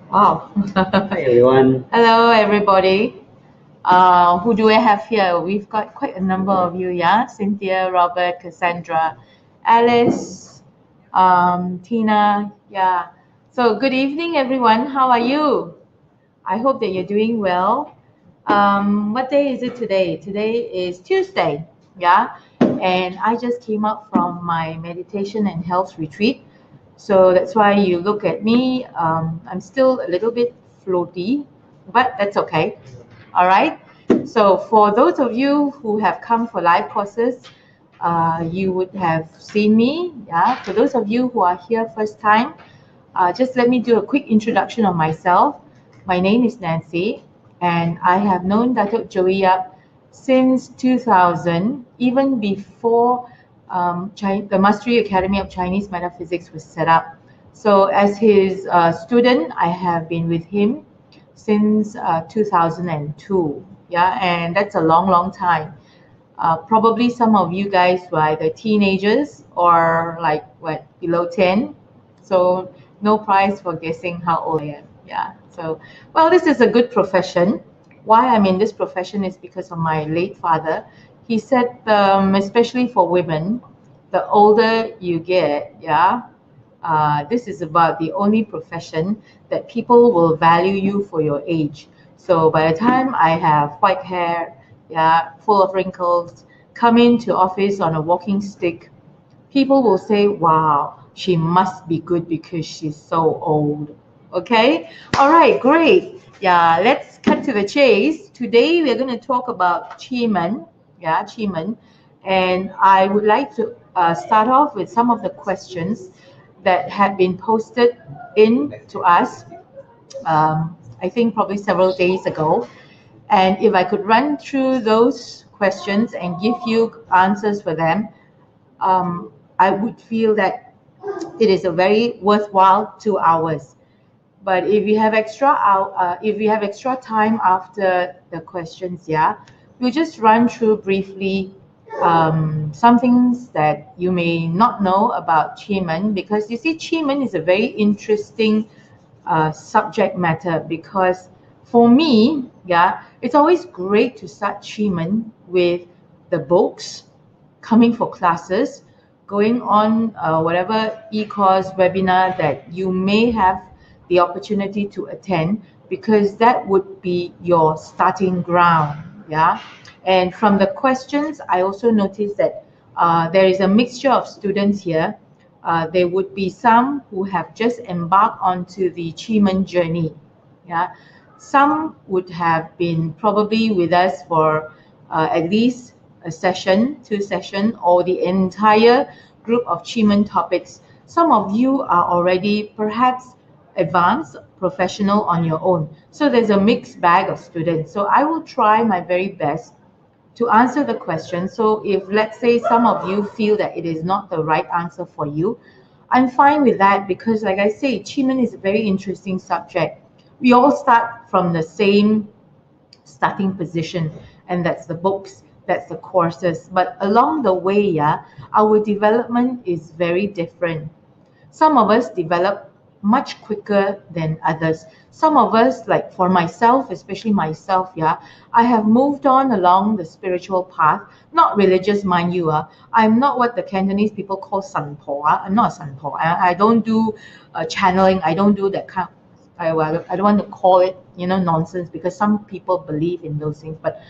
Wow. Hi everyone. Hello, everybody. Who do I have here? We've got quite a number of you, yeah? Cynthia, Robert, Cassandra, Alice, Tina, yeah. So, good evening, everyone. How are you? I hope that you're doing well. What day is it today? Today is Tuesday, yeah? And I just came up from my meditation and health retreat. So that's why you look at me. I'm still a little bit floaty, but that's okay. All right. So for those of you who have come for live courses, you would have seen me. Yeah. For those of you who are here first time, just let me do a quick introduction of myself. My name is Nancy, and I have known Datuk Joey Yap since 2000, even before the Mastery Academy of Chinese Metaphysics was set up. So, as his student, I have been with him since 2002. Yeah, and that's a long, long time. Probably some of you guys were either teenagers or like what, below 10. So no prize for guessing how old I am. Yeah. So, well, this is a good profession. Why I'm in this profession is because of my late father. He said, especially for women, the older you get, yeah, this is about the only profession that people will value you for your age. So by the time I have white hair, yeah, full of wrinkles, come into office on a walking stick, people will say, wow, she must be good because she's so old. Okay? All right, great. Yeah, let's cut to the chase. Today we're going to talk about QiMen. Yeah, QiMen. And I would like to start off with some of the questions that had been posted in to us, I think probably several days ago. And if I could run through those questions and give you answers for them, I would feel that it is a very worthwhile 2 hours. But if you have extra time after the questions, yeah, we'll just run through briefly some things that you may not know about QiMen, because you see, QiMen is a very interesting subject matter, because for me, yeah, it's always great to start QiMen with the books, coming for classes, going on whatever e-course webinar that you may have the opportunity to attend, because that would be your starting ground. Yeah. And from the questions, I also noticed that there is a mixture of students here. There would be some who have just embarked onto the QiMen journey. Yeah. Some would have been probably with us for at least a session, 2 sessions, or the entire group of QiMen topics. Some of you are already perhaps advanced professional on your own. So there's a mixed bag of students. So I will try my very best to answer the question. So if, let's say, some of you feel that it is not the right answer for you, I'm fine with that, because like I say, QiMen is a very interesting subject. We all start from the same starting position, and that's the books, that's the courses. But along the way, yeah, our development is very different. Some of us develop much quicker than others. Some of us, like for myself, especially myself, yeah, I have moved on along the spiritual path, not religious, mind you. I'm not what the Cantonese people call sanpo. I'm not a sanpo. I don't do channeling. I don't do that kind. I don't want to call it, nonsense, because some people believe in those things. But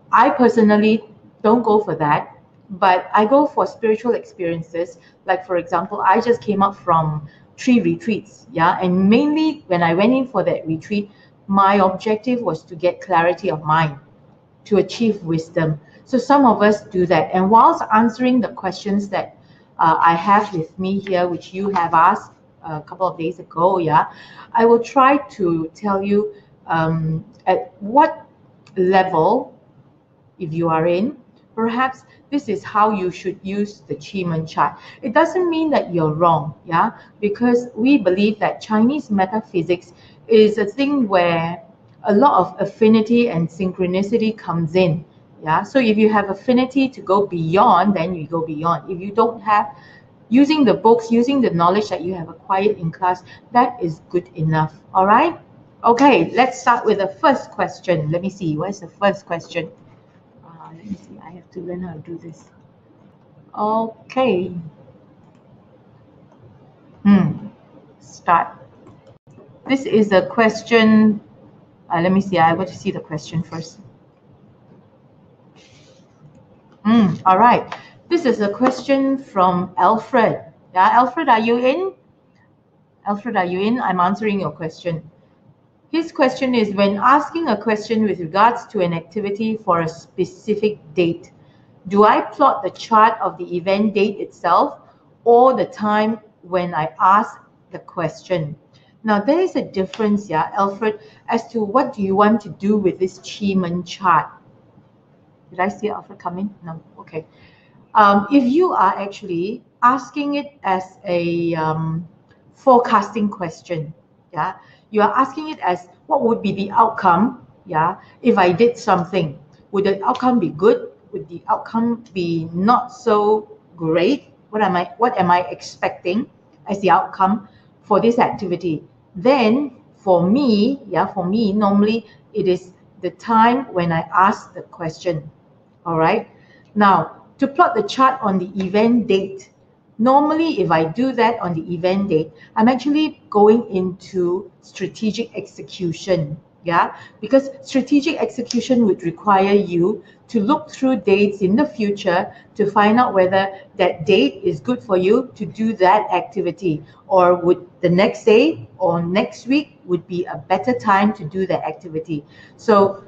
I personally don't go for that, but I go for spiritual experiences. Like, for example, I just came up from 3 retreats, yeah, and mainly when I went in for that retreat, my objective was to get clarity of mind, to achieve wisdom. So some of us do that. And whilst answering the questions that I have with me here, which you have asked a couple of days ago, yeah, I will try to tell you at what level, if you are in, perhaps this is how you should use the QiMen chart. It doesn't mean that you're wrong, yeah, because we believe that Chinese metaphysics is a thing where a lot of affinity and synchronicity comes in. Yeah, so if you have affinity to go beyond, then you go beyond. If you don't have, using the books, using the knowledge that you have acquired in class, that is good enough. All right. Okay, let's start with the first question. Let me see. What's the first question? Let me see. I have to learn how to do this. Okay. Start. This is a question. Let me see. I want to see the question first. All right. This is a question from Alfred. Yeah, Alfred, are you in? Alfred, are you in? I'm answering your question. His question is, when asking a question with regards to an activity for a specific date, do I plot the chart of the event date itself or the time when I ask the question? Now, there is a difference, yeah, Alfred, as to what do you want to do with this QiMen chart. Did I see Alfred come in? No, okay. If you are actually asking it as a forecasting question, yeah, you are asking it as what would be the outcome, yeah, if I did something. Would the outcome be good? Would the outcome be not so great? What am I expecting as the outcome for this activity? Then for me, yeah, for me, normally it is the time when I ask the question. All right. Now, to plot the chart on the event date, normally if I do that on the event date, I'm actually going into strategic execution. Yeah, because strategic execution would require you to look through dates in the future to find out whether that date is good for you to do that activity, or would the next day or next week would be a better time to do that activity. So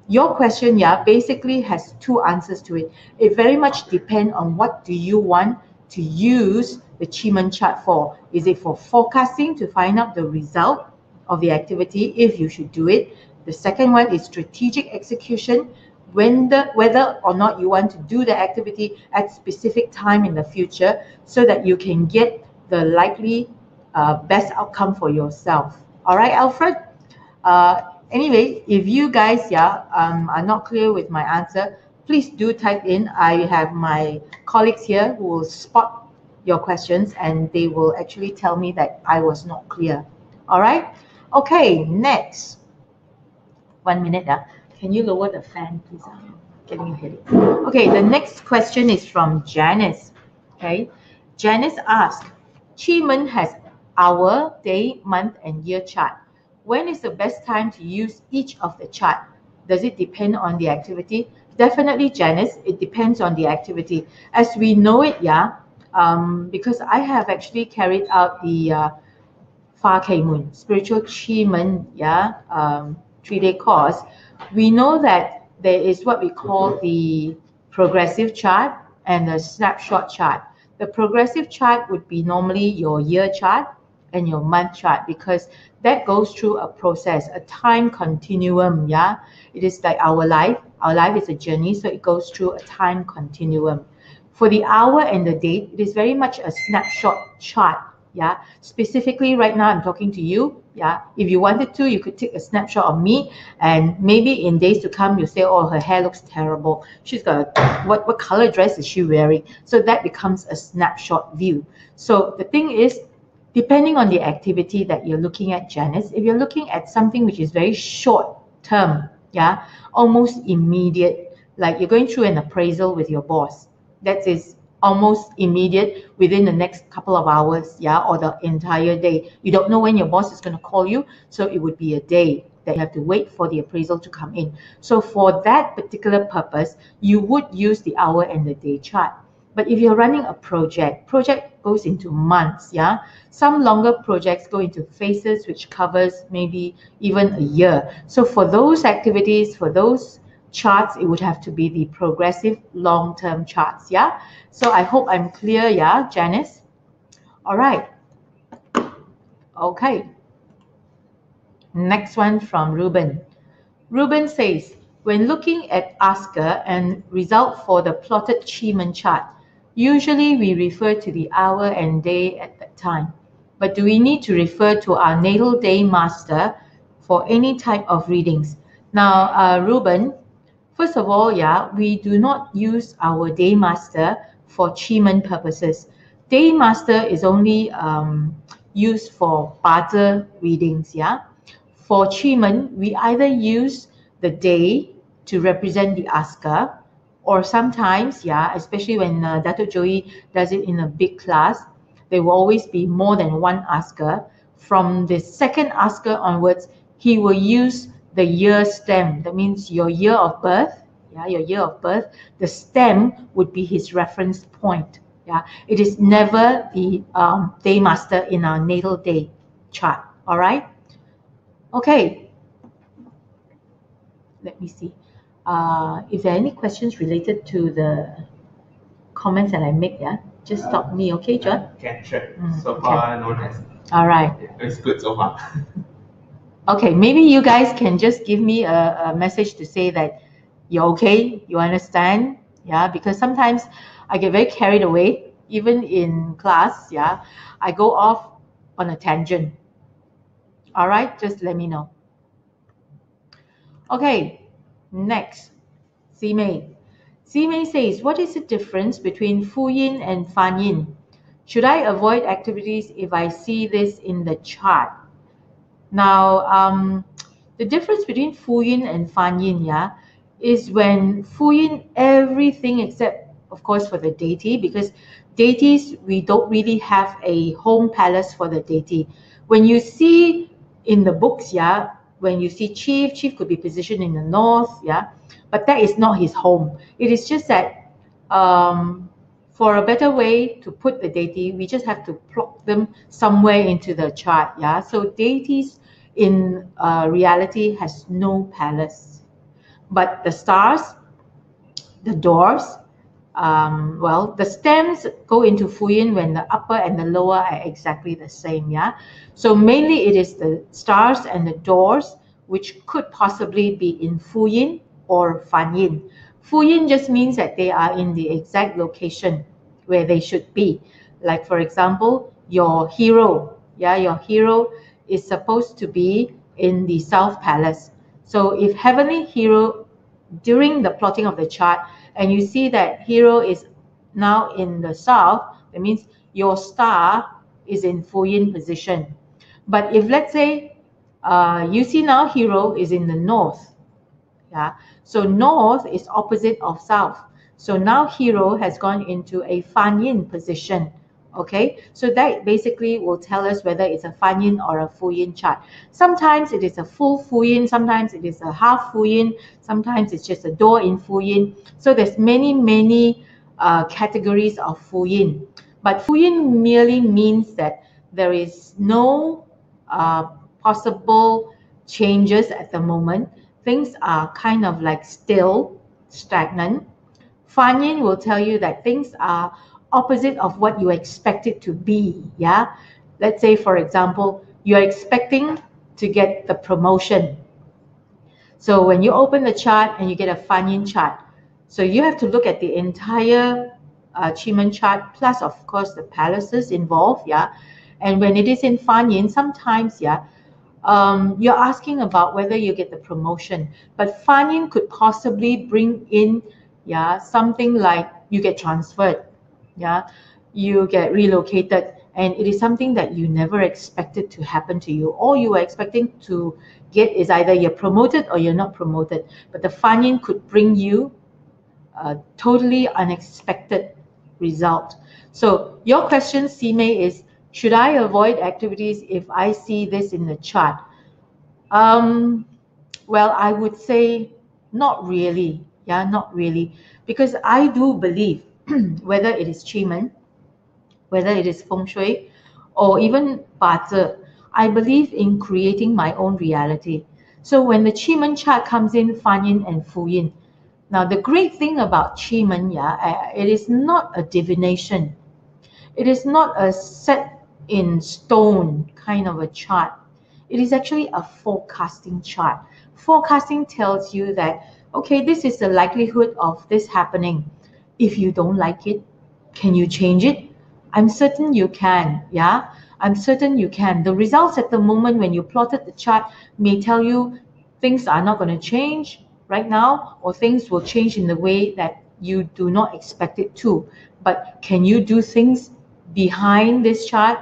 your question, yeah, basically has two answers to it. It very much depends on what do you want to use the QiMen chart for. Is it for forecasting to find out the result of the activity if you should do it? The second one is strategic execution, whether or not you want to do the activity at specific time in the future so that you can get the likely best outcome for yourself. All right, Alfred? Anyway, if you guys, yeah, are not clear with my answer, please do type in. I have my colleagues here who will spot your questions and they will actually tell me that I was not clear. All right? Okay, next. 1 minute. Can you lower the fan, please? I'm getting a headache. Okay, the next question is from Janice. Okay, Janice asked, QiMen has hour, day, month, and year chart. When is the best time to use each of the chart? Does it depend on the activity? Definitely, Janice, it depends on the activity. As we know it, yeah, because I have actually carried out the QiMen, spiritual QiMen, yeah, 3-day course, we know that there is what we call the progressive chart and the snapshot chart. The progressive chart would be normally your year chart and your month chart because that goes through a process, a time continuum, yeah. It is like our life. Our life is a journey, so it goes through a time continuum. For the hour and the date, it is very much a snapshot chart. Yeah, specifically right now I'm talking to you. Yeah, if you wanted to, you could take a snapshot of me, and maybe in days to come, you say, "Oh, her hair looks terrible. She's got what color dress is she wearing?" So that becomes a snapshot view. So the thing is, depending on the activity that you're looking at, Janice, if you're looking at something which is very short term, yeah, almost immediate, like you're going through an appraisal with your boss, that is almost immediate within the next couple of hours, yeah, or the entire day. You don't know when your boss is going to call you, so it would be a day that you have to wait for the appraisal to come in. So for that particular purpose, you would use the hour and the day chart. But if you're running a project goes into months, yeah. Some longer projects go into phases, which covers maybe even a year. So for those activities, for those charts, it would have to be the progressive long-term charts, yeah. So I hope I'm clear, yeah, Janice. All right. Okay. Next one from Ruben. Ruben says, when looking at Asker and result for the plotted QiMen chart, usually we refer to the hour and day at that time. But do we need to refer to our natal day master for any type of readings? Now, Ruben, first of all, yeah, we do not use our day master for QiMen purposes. Day master is only used for barter readings, yeah. for QiMen, we either use the day to represent the asker, or sometimes, yeah, especially when Dato Joey does it in a big class, there will always be more than one asker. From the second asker onwards, he will use the year stem. That means your year of birth, yeah, your year of birth. The stem would be his reference point. Yeah, it is never the day master in our natal day chart. All right. Okay. Let me see. If there are any questions related to the comments that I make, yeah, just stop me, okay, John? Okay, sure. So far, no test. All right. It's good so far. Okay, maybe you guys can just give me a message to say that you're okay, you understand, yeah, because sometimes I get very carried away, even in class, yeah, I go off on a tangent. All right, just let me know. Okay, next, Simei. Simei says, what is the difference between Fu Yin and Fan Yin? Should I avoid activities if I see this in the chart? Now, the difference between Fu Yin and Fan Yin, yeah, is when Fu Yin, everything except, of course, for the deity, because deities, we don't really have a home palace for the deity. When you see in the books, yeah, when you see chief could be positioned in the north, yeah, but that is not his home. It is just that for a better way to put the deity, we just have to plug them somewhere into the chart. Yeah, so deities in reality has no palace, but the stars, the doors, well, the stems go into Fu Yin when the upper and the lower are exactly the same. Yeah, so mainly it is the stars and the doors which could possibly be in Fu Yin or Fan Yin. Fu Yin just means that they are in the exact location where they should be. Like, for example, your hero, yeah, your hero is supposed to be in the South Palace. So if Heavenly Hero, during the plotting of the chart, and you see that hero is now in the south, that means your star is in Fu Yin position. But if, let's say, you see now hero is in the north, yeah, so north is opposite of south. So now hero has gone into a Fan Yin position. Okay, so that basically will tell us whether it's a Fan Yin or a Fu Yin chart. Sometimes it is a full Fu Yin, sometimes it is a half Fu Yin, sometimes it's just a door in Fu Yin. So there's many categories of Fu Yin. But Fu Yin merely means that there is no possible changes at the moment. Things are kind of like still, stagnant. Fan Yin will tell you that things are opposite of what you expect it to be. Yeah. Let's say, for example, you're expecting to get the promotion. So when you open the chart and you get a Fan Yin chart, so you have to look at the entire QiMen chart, plus of course the palaces involved. Yeah. And when it is in Fan Yin, sometimes, yeah, you're asking about whether you get the promotion, but Fan Yin could possibly bring in, yeah, something like you get transferred, yeah, you get relocated, and it is something that you never expected to happen to you. All you were expecting to get is either you're promoted or you're not promoted, but the Fan Yin could bring you a totally unexpected result. So your question, Sime, is should I avoid activities if I see this in the chart? Um, well, I would say not really. Yeah, not really. Because I do believe, whether it is QiMen, whether it is feng shui, or even Bazi, I believe in creating my own reality. So when the QiMen chart comes in, Fan Yin and Fu Yin. Now, the great thing about QiMen, yeah, it is not a divination. It is not a set in stone kind of a chart. It is actually a forecasting chart. Forecasting tells you that, okay, this is the likelihood of this happening. If you don't like it, can you change it? I'm certain you can, yeah? I'm certain you can. The results at the moment when you plotted the chart may tell you things are not going to change right now, or things will change in the way that you do not expect it to. But can you do things behind this chart,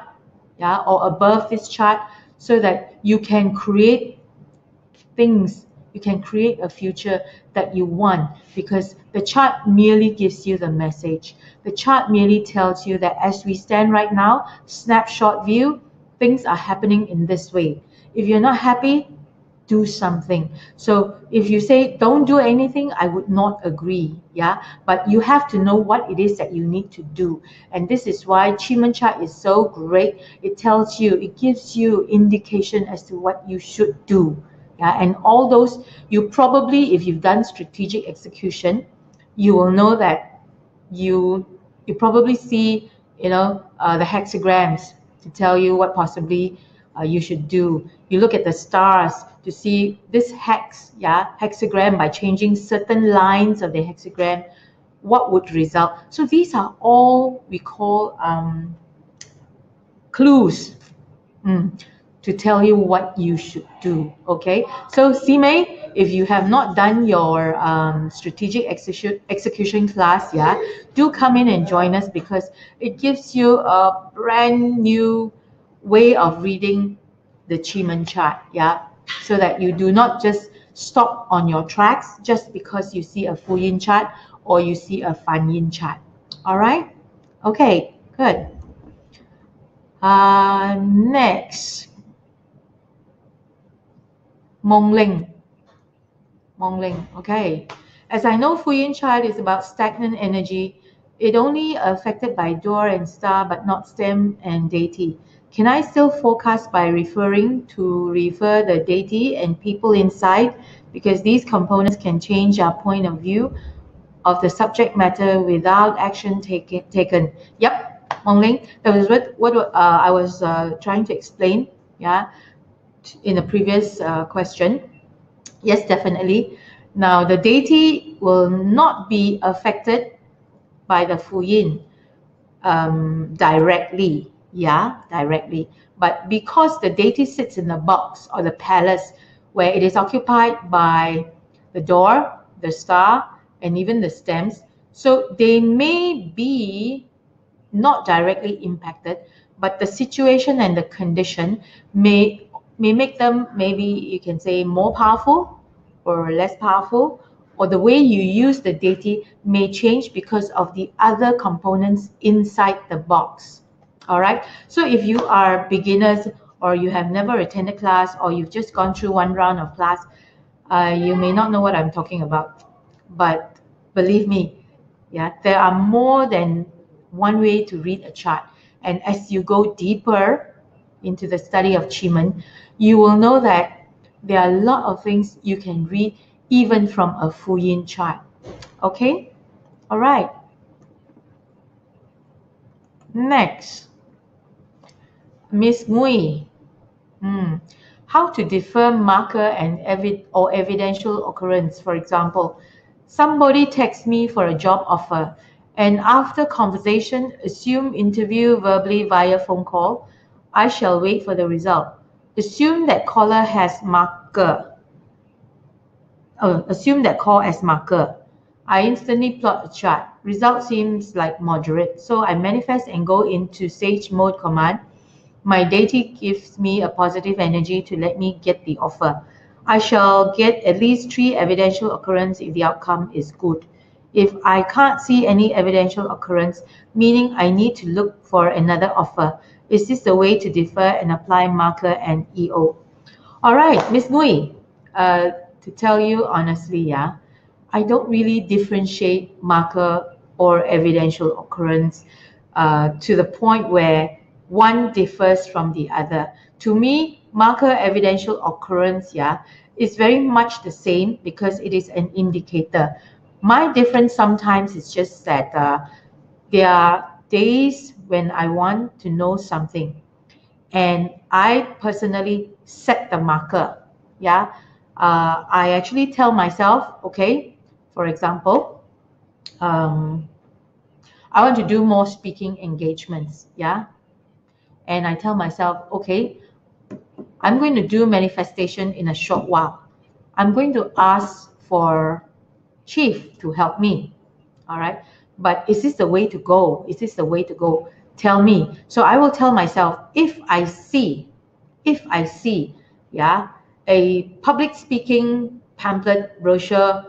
yeah, or above this chart, so that you can create things. You can create a future that you want, because the chart merely gives you the message. The chart merely tells you that as we stand right now, snapshot view, things are happening in this way. If you're not happy, do something. So if you say don't do anything, I would not agree. Yeah, but you have to know what it is that you need to do. And this is why QiMen chart is so great. It tells you, it gives you indication as to what you should do. Yeah, and all those, you probably, if you've done strategic execution, you will know that you probably see, the hexagrams to tell you what possibly you should do. You look at the stars to see this hexagram, by changing certain lines of the hexagram, what would result. So these are all we call clues, to tell you what you should do. Okay, so Simei, if you have not done your strategic execution class, do come in and join us, because it gives you a brand new way of reading the QiMen chart, so that you do not just stop on your tracks just because you see a full yin chart or you see a fan yin chart. All right, okay, good. Next, Mong Ling. Okay. As I know, Fuyin chart is about stagnant energy. It only affected by door and star, but not stem and deity. Can I still forecast by refer the deity and people inside? Because these components can change our point of view of the subject matter without action taken. Yep, Mong Ling. That was what I was trying to explain. Yeah, in the previous question. Yes, definitely. Now, the deity will not be affected by the Fuyin directly, directly. But because the deity sits in the box or the palace where it is occupied by the door, the star, and even the stems, so they may be not directly impacted, but the situation and the condition may make them, maybe you can say, more powerful or less powerful, or the way you use the deity may change because of the other components inside the box. All right, so if you are beginners, or you have never attended class, or you've just gone through one round of class, you may not know what I'm talking about. But believe me, there are more than one way to read a chart. And as you go deeper into the study of QiMen, you will know that there are a lot of things you can read even from a full yin chart. Okay? All right. Next, Miss Mui. How to differ marker and evidential occurrence. For example, somebody texts me for a job offer, and after conversation, assume interview verbally via phone call. I shall wait for the result. Assume that caller has marker. Assume that call as marker. I instantly plot a chart. Result seems like moderate, so I manifest and go into Sage Mode command. My deity gives me a positive energy to let me get the offer. I shall get at least 3 evidential occurrence if the outcome is good. If I can't see any evidential occurrence, meaning I need to look for another offer. Is this the way to defer and apply marker and EO? All right, Miss Mui, to tell you honestly, I don't really differentiate marker or evidential occurrence to the point where one differs from the other. To me, marker evidential occurrence, is very much the same because it is an indicator. My difference sometimes is just that there are days when I want to know something, and I personally set the marker. I actually tell myself, okay, for example, I want to do more speaking engagements, and I tell myself, okay, I'm going to do manifestation in a short while. I'm going to ask for chief to help me. All right, but is this the way to go? Is this the way to go? Tell me. So I will tell myself, if I see, yeah, a public speaking pamphlet, brochure,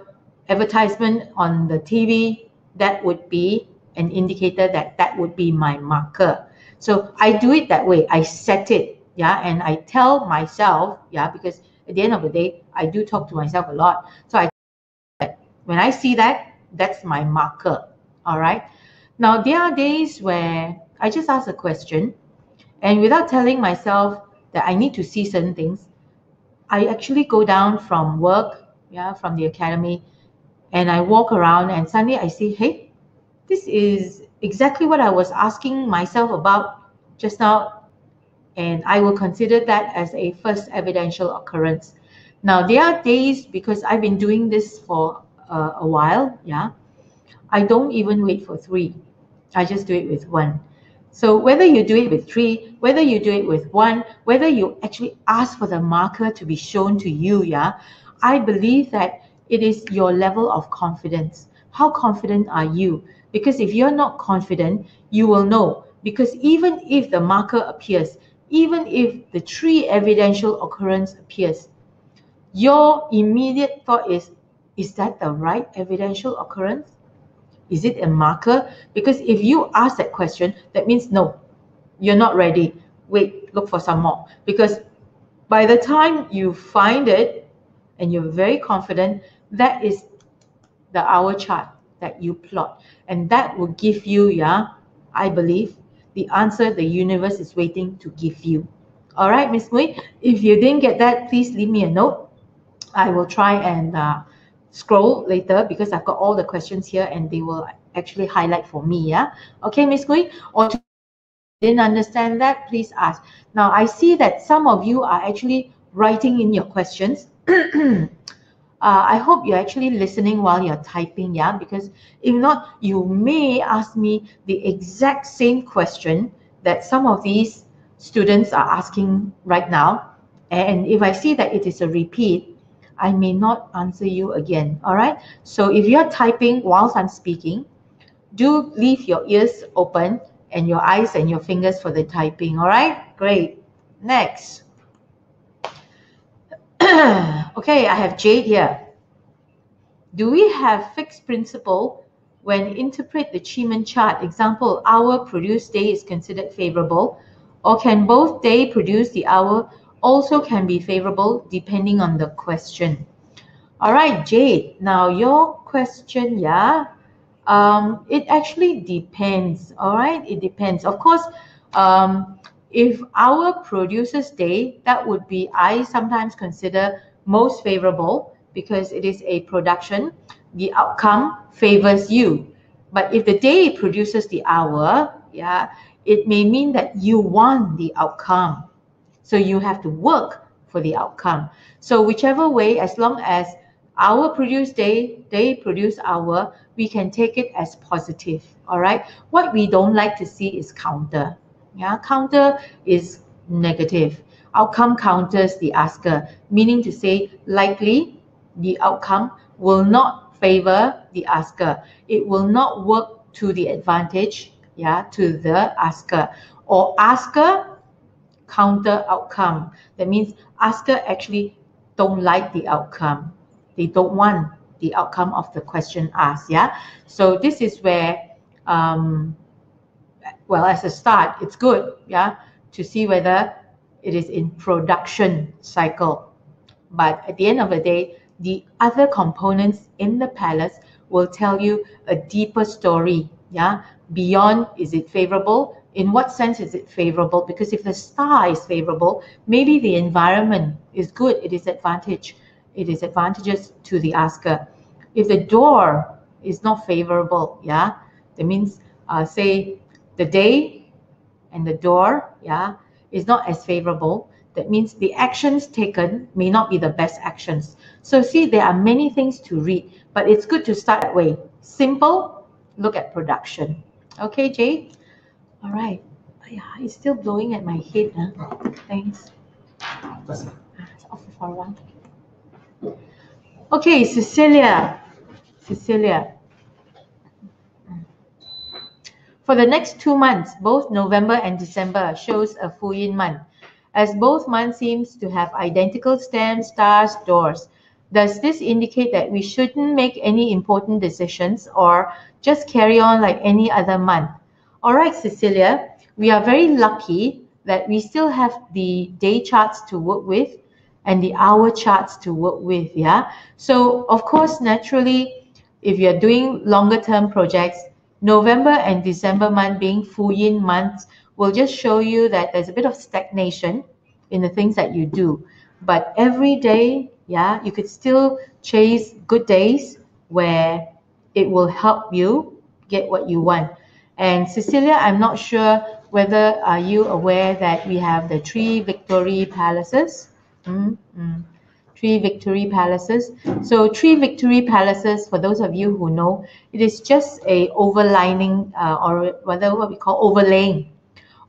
advertisement on the TV, that would be an indicator that that would be my marker. So I do it that way. I set it, yeah, and I tell myself, yeah, because at the end of the day, I do talk to myself a lot. So when I see that, that's my marker. All right. Now there are days where I just ask a question, and without telling myself that I need to see certain things, I actually go down from work, yeah, from the academy, and I walk around and suddenly I see, hey, this is exactly what I was asking myself about just now, and I will consider that as a first evidential occurrence. Now, there are days, because I've been doing this for a while, yeah, I don't even wait for three. I just do it with one. So whether you do it with three, whether you do it with one, whether you actually ask for the marker to be shown to you, yeah, I believe that it is your level of confidence. How confident are you? Because if you're not confident, you will know. Because even if the marker appears, even if the three evidential occurrence appears, your immediate thought is that the right evidential occurrence? Is it a marker? Because if you ask that question, that means no, you're not ready. Wait, look for some more. Because by the time you find it and you're very confident, that is the hour chart that you plot. And that will give you, yeah, I believe, the answer the universe is waiting to give you. All right, Miss Mui, if you didn't get that, please leave me a note. I will try and scroll later because I've got all the questions here and they will actually highlight for me. Yeah. Okay, Miss Kui. Or to didn't understand that, please ask. Now I see that some of you are actually writing in your questions. I hope you're actually listening while you're typing, yeah, because if not, you may ask me the exact same question that some of these students are asking right now. And if I see that it is a repeat, I may not answer you again, all right? So if you're typing whilst I'm speaking, do leave your ears open and your eyes and your fingers for the typing, all right? Great. Next. Okay, I have Jade here. Do we have fixed principle when interpret the QiMen chart? Example, hour produced day is considered favorable, or can both day produce the hour also can be favorable depending on the question? All right, Jade. Now your question, yeah. It actually depends. All right, it depends. Of course, if hour produces day, that would be I sometimes consider most favorable because it is a production. The outcome favors you. But if the day produces the hour, yeah, it may mean that you want the outcome. So you have to work for the outcome. So whichever way, as long as hour produce day, day produce hour, we can take it as positive. All right. What we don't like to see is counter. Yeah, counter is negative. Outcome counters the asker, meaning to say likely the outcome will not favor the asker. It will not work to the advantage, yeah, to the asker. Or asker counter outcome. That means asker actually don't like the outcome. They don't want the outcome of the question asked. Yeah. So this is where, well, as a start, it's good. Yeah, to see whether it is in production cycle. But at the end of the day, the other components in the palace will tell you a deeper story. Yeah, beyond is it favorable? In what sense is it favorable? Because if the star is favorable, maybe the environment is good. It is advantage. It is advantageous to the asker. If the door is not favorable, yeah, that means say the day and the door, yeah, is not as favorable. That means the actions taken may not be the best actions. So see, there are many things to read, but it's good to start that way. Simple, look at production. Okay, Jade? All right. Yeah, it's still blowing at my head. Huh? Thanks. It's off for a while. Okay, Cecilia. Cecilia. For the next 2 months, both November and December shows a full yin month. as both months seems to have identical stems, stars, doors. Does this indicate that we shouldn't make any important decisions or just carry on like any other month? All right, Cecilia, we are very lucky that we still have the day charts to work with and the hour charts to work with, yeah? So, of course, naturally, if you're doing longer term projects, November and December month being full yin months will just show you that there's a bit of stagnation in the things that you do. But every day, yeah, you could still chase good days where it will help you get what you want. And Cecilia, I'm not sure whether are you aware that we have the three victory palaces. Mm. Three victory palaces. So three victory palaces, for those of you who know, it is just a overlining or rather what we call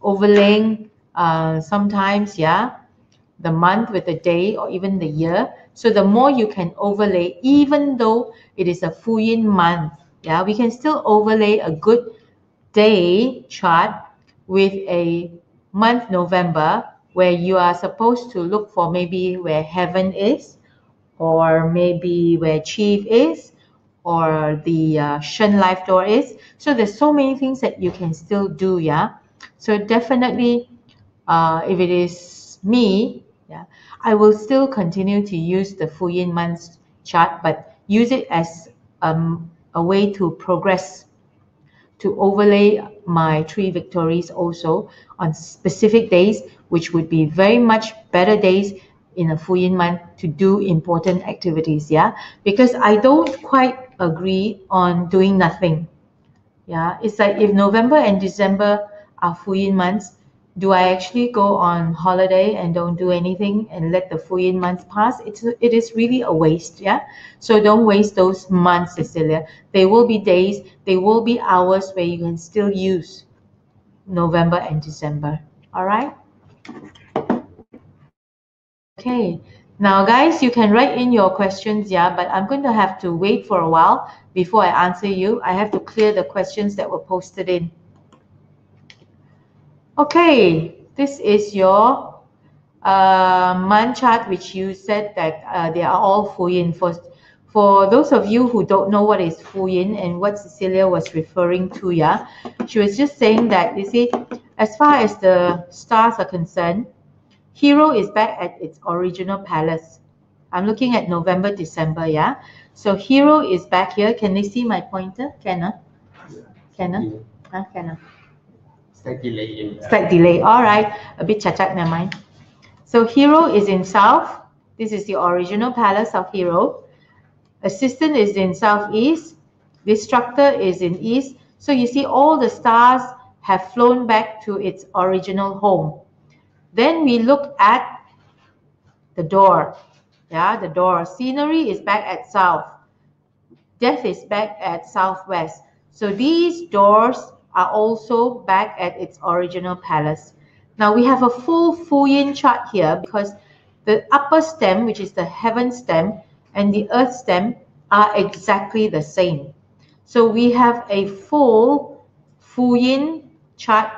overlaying sometimes, yeah, the month with the day or even the year. So the more you can overlay, even though it is a full yin month, yeah, we can still overlay a good day chart with a month November where you are supposed to look for maybe where heaven is, or maybe where chief is, or the Shen life door is. So there's so many things that you can still do, yeah. So definitely, if it is me, yeah, I will still continue to use the full yin months chart, but use it as a way to progress, to overlay my three victories also on specific days, which would be very much better days in a full yin month to do important activities. Yeah, because I don't quite agree on doing nothing. Yeah, it's like if November and December are full yin months, do I actually go on holiday and don't do anything and let the full yin months pass? It is really a waste. Yeah, so don't waste those months, Cecilia. There will be days, there will be hours where you can still use November and December. All right. Okay. Now, guys, you can write in your questions, yeah, but I'm going to have to wait for a while before I answer you. I have to clear the questions that were posted in. Okay, this is your month chart, which you said that they are all full yin. For those of you who don't know what is full yin and what Cecilia was referring to, yeah, she was just saying that, you see, as far as the stars are concerned, Hero is back at its original palace. I'm looking at November, December, yeah. So Hero is back here. Can they see my pointer? Can I? Can I? Huh? Can I? Slight delay in Slight delay. All right. A bit chachak, never mind. So Hero is in south. This is the original palace of Hero. Assistant is in southeast. Destructor is in east. So you see all the stars have flown back to its original home. Then we look at the door. Yeah, the door. Scenery is back at south. Death is back at southwest. So these doors are also back at its original palace. Now we have a full yin chart here because the upper stem, which is the heaven stem, and the earth stem are exactly the same. So we have a full yin chart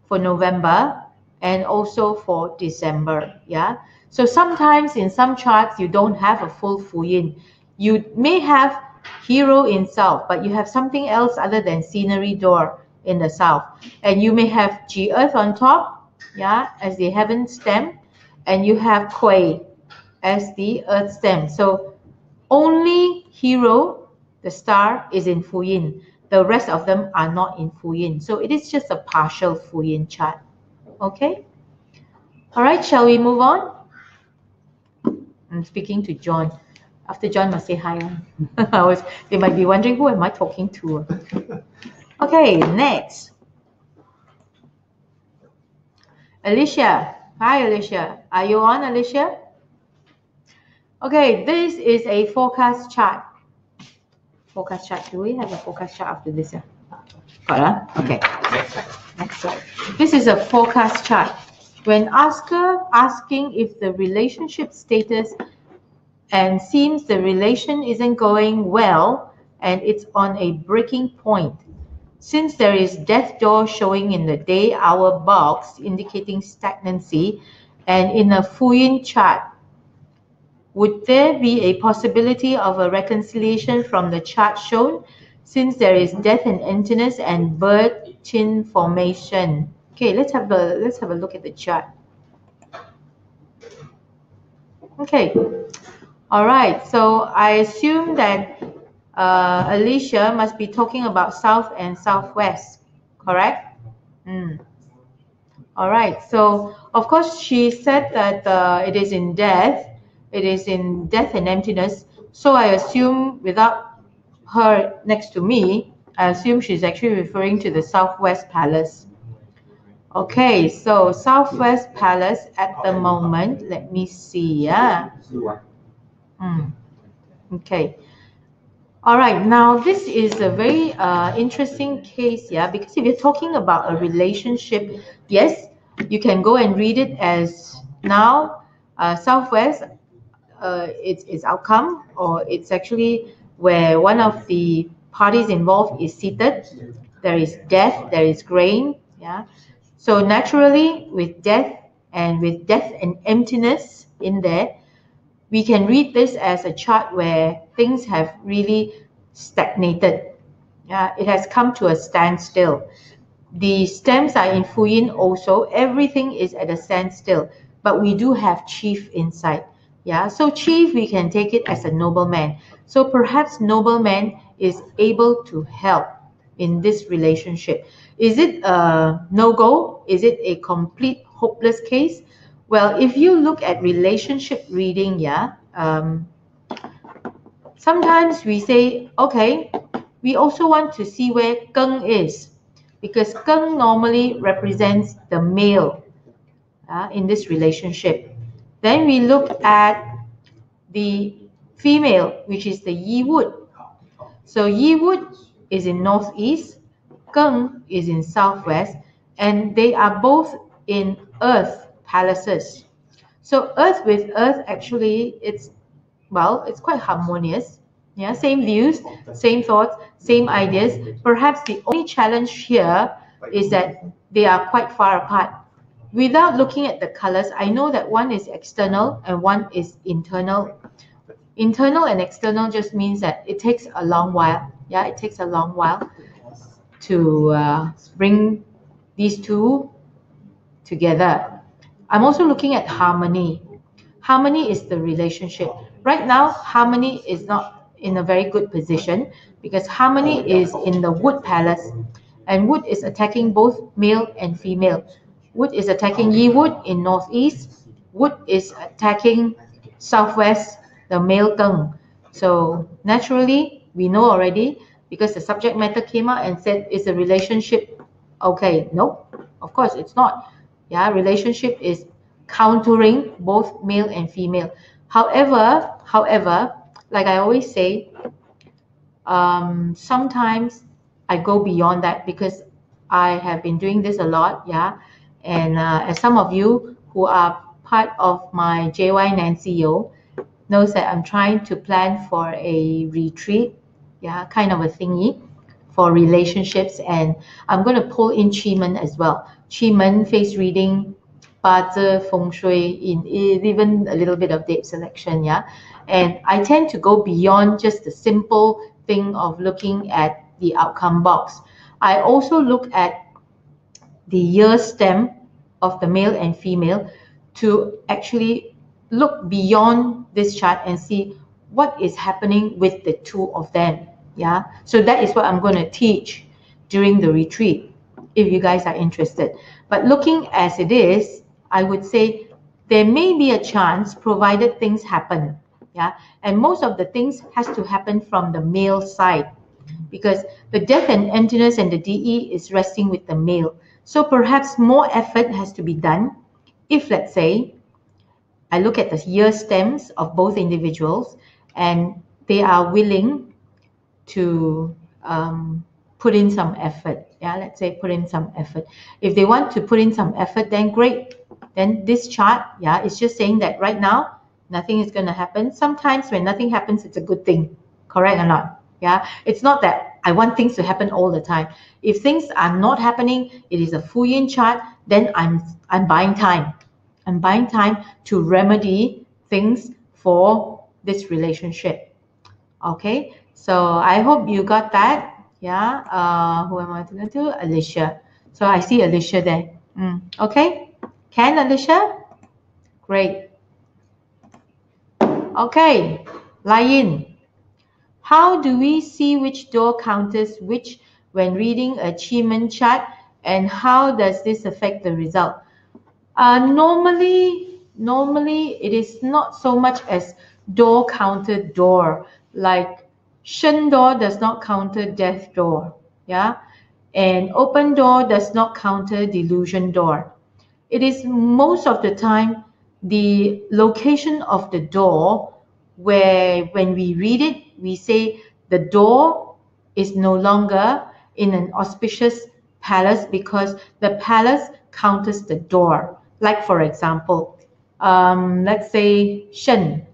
for November and also for December. Yeah. So sometimes in some charts you don't have a full yin. You may have Hero in south, but you have something else other than scenery door in the south. And you may have G Earth on top, yeah, as the heaven stem, and you have Kui as the earth stem. So only Hero, the star, is in full yin. The rest of them are not in full yin. So it is just a partial full yin chart. Okay? All right, shall we move on? I'm speaking to John. After John must say hi. They might be wondering, who am I talking to? Okay, next. Alicia. Hi, Alicia. Are you on, Alicia? Okay, this is a forecast chart. Forecast chart. Do we have a forecast chart after this? Yeah? Got it? Okay. Next slide. This is a forecast chart. When asking if the relationship status and seems the relation isn't going well and it's on a breaking point. Since there is death door showing in the day hour box indicating stagnancy And in a Fuyin chart, would there be a possibility of a reconciliation from the chart shown, since there is death and emptiness and bird chin formation? Okay, let's have a look at the chart. Okay, all right. So I assume that Alicia must be talking about south and southwest, correct? Mm. All right. So of course she said that it is in death. It is in death and emptiness. So I assume, without her next to me, I assume she's actually referring to the Southwest Palace. Okay, so Southwest Palace at the moment, let me see. Yeah. Okay. All right. Now this is a very interesting case, yeah, because if you're talking about a relationship, yes, you can go and read it as now Southwest. Its outcome, or it's actually where one of the parties involved is seated. There is death, there is grain, yeah. So naturally, with death and emptiness in there, we can read this as a chart where things have really stagnated. Yeah, it has come to a standstill. The stems are in Fuyin also. Everything is at a standstill, but we do have chief inside. Yeah, so chief, we can take it as a nobleman. So perhaps nobleman is able to help in this relationship. Is it a no-go? Is it a complete hopeless case? Well, if you look at relationship reading, yeah, sometimes we say, okay, we also want to see where Geng is, because Geng normally represents the male in this relationship. Then we look at the female, which is the Yi Wood. So Yi Wood is in northeast, Geng is in southwest, and they are both in earth palaces. So earth with earth, actually, it's quite harmonious. Yeah, same views, same thoughts, same ideas. Perhaps the only challenge here is that they are quite far apart. Without looking at the colors, I know that one is external and one is internal. Internal and external just means that it takes a long while. Yeah, it takes a long while to bring these two together. I'm also looking at harmony. Harmony is the relationship. Right now, harmony is not in a very good position because harmony is in the wood palace, and wood is attacking both male and female. Wood is attacking Yi Wood in northeast. Wood is attacking southwest, the male Geng. So naturally, we know already because the subject matter came out and said, is the relationship okay? No, of course it's not. Yeah, relationship is countering both male and female. However, like I always say, sometimes I go beyond that because I have been doing this a lot, yeah. And as some of you who are part of my JY Nancy Yeoh knows that I'm trying to plan for a retreat, yeah, kind of a thingy for relationships, and I'm going to pull in QiMen as well. QiMen, face reading, 八字, feng shui, in even a little bit of date selection, yeah. And I tend to go beyond just the simple thing of looking at the outcome box. I also look at the year stem of the male and female to actually look beyond this chart and see what is happening with the two of them. Yeah, so that is what I'm going to teach during the retreat if you guys are interested. But looking as it is, I would say there may be a chance provided things happen. Yeah, and most of the things has to happen from the male side because the death and emptiness and the DE is resting with the male. So perhaps more effort has to be done if, let's say, I look at the year stems of both individuals and they are willing to put in some effort. Yeah, let's say put in some effort. If they want to put in some effort, then great. Then this chart, yeah, it's just saying that right now, nothing is going to happen. Sometimes when nothing happens, it's a good thing. Correct or not? Yeah, it's not that I want things to happen all the time. If things are not happening, it is a Fuyin chart, then I'm buying time. I'm buying time to remedy things for this relationship. Okay, so I hope you got that. Yeah, who am I talking to? Alicia. So I see Alicia there. Okay, can Alicia? Great. Okay, Lion. How do we see which door counters which when reading a QiMen chart, and how does this affect the result? Normally it is not so much as door counter door. Like Shen door does not counter death door, yeah, and open door does not counter delusion door. It is most of the time the location of the door where when we read it, we say the door is no longer in an auspicious palace because the palace counters the door. Like for example, let's say Shen.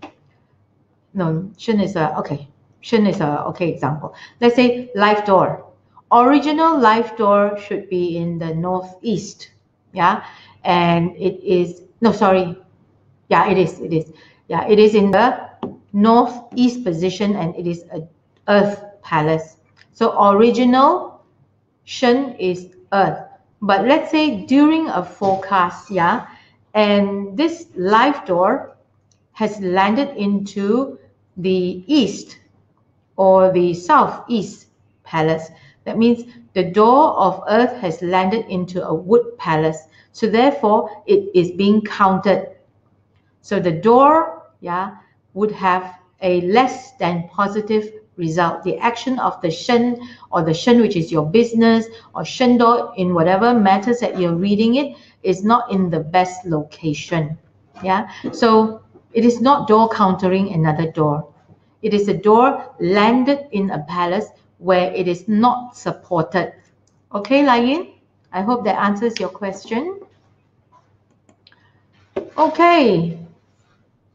No, Shen is a okay. Shen is a okay example. Let's say life door. Original life door should be in the northeast. Yeah, and it is no sorry. Yeah, it is. It is. Yeah, it is in the northeast position, and it is a earth palace. So original Shen is earth. But let's say during a forecast, yeah, and this life door has landed into the east or the southeast palace. That means the door of earth has landed into a wood palace. So therefore, it is being counted. So the door, yeah, would have a less than positive result. The action of the Shen or the Shen, which is your business, or Shen door in whatever matters that you're reading it, is not in the best location. Yeah. So it is not door countering another door. It is a door landed in a palace where it is not supported. Okay, Lion? I hope that answers your question. Okay,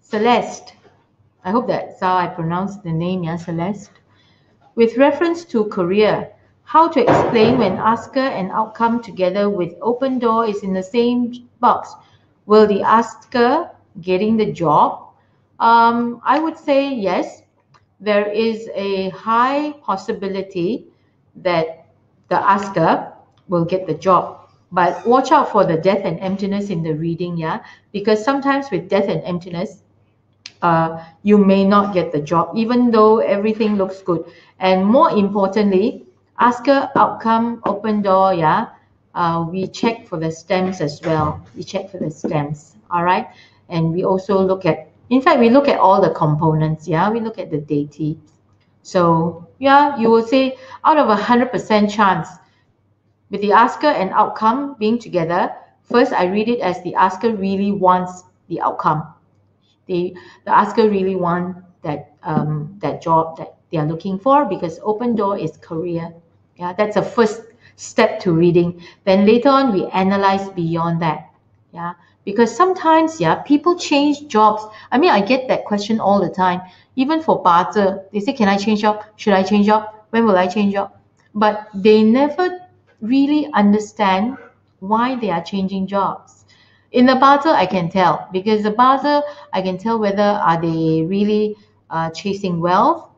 Celeste. I hope that's how I pronounce the name, yeah, Celeste. With reference to career, how to explain when asker and outcome together with open door is in the same box? Will the asker getting the job? I would say yes. There is a high possibility that the asker will get the job. But watch out for the death and emptiness in the reading, yeah? Because sometimes with death and emptiness, you may not get the job, even though everything looks good. And more importantly, asker, outcome, open door, yeah, we check for the stems as well. We check for the stems, all right? And we also look at, in fact, we look at all the components, yeah? We look at the deity. So, yeah, you will say out of 100% chance, with the asker and outcome being together, first I read it as the asker really wants the outcome. The asker really want that job that they are looking for, because open door is career. Yeah, that's a first step to reading. Then later on we analyze beyond that. Yeah, because sometimes, yeah, people change jobs. I mean, I get that question all the time. Even for Bazi, they say, can I change job? Should I change job? When will I change job? But they never really understand why they are changing jobs. In the barter, I can tell, because the barter, I can tell whether are they really chasing wealth,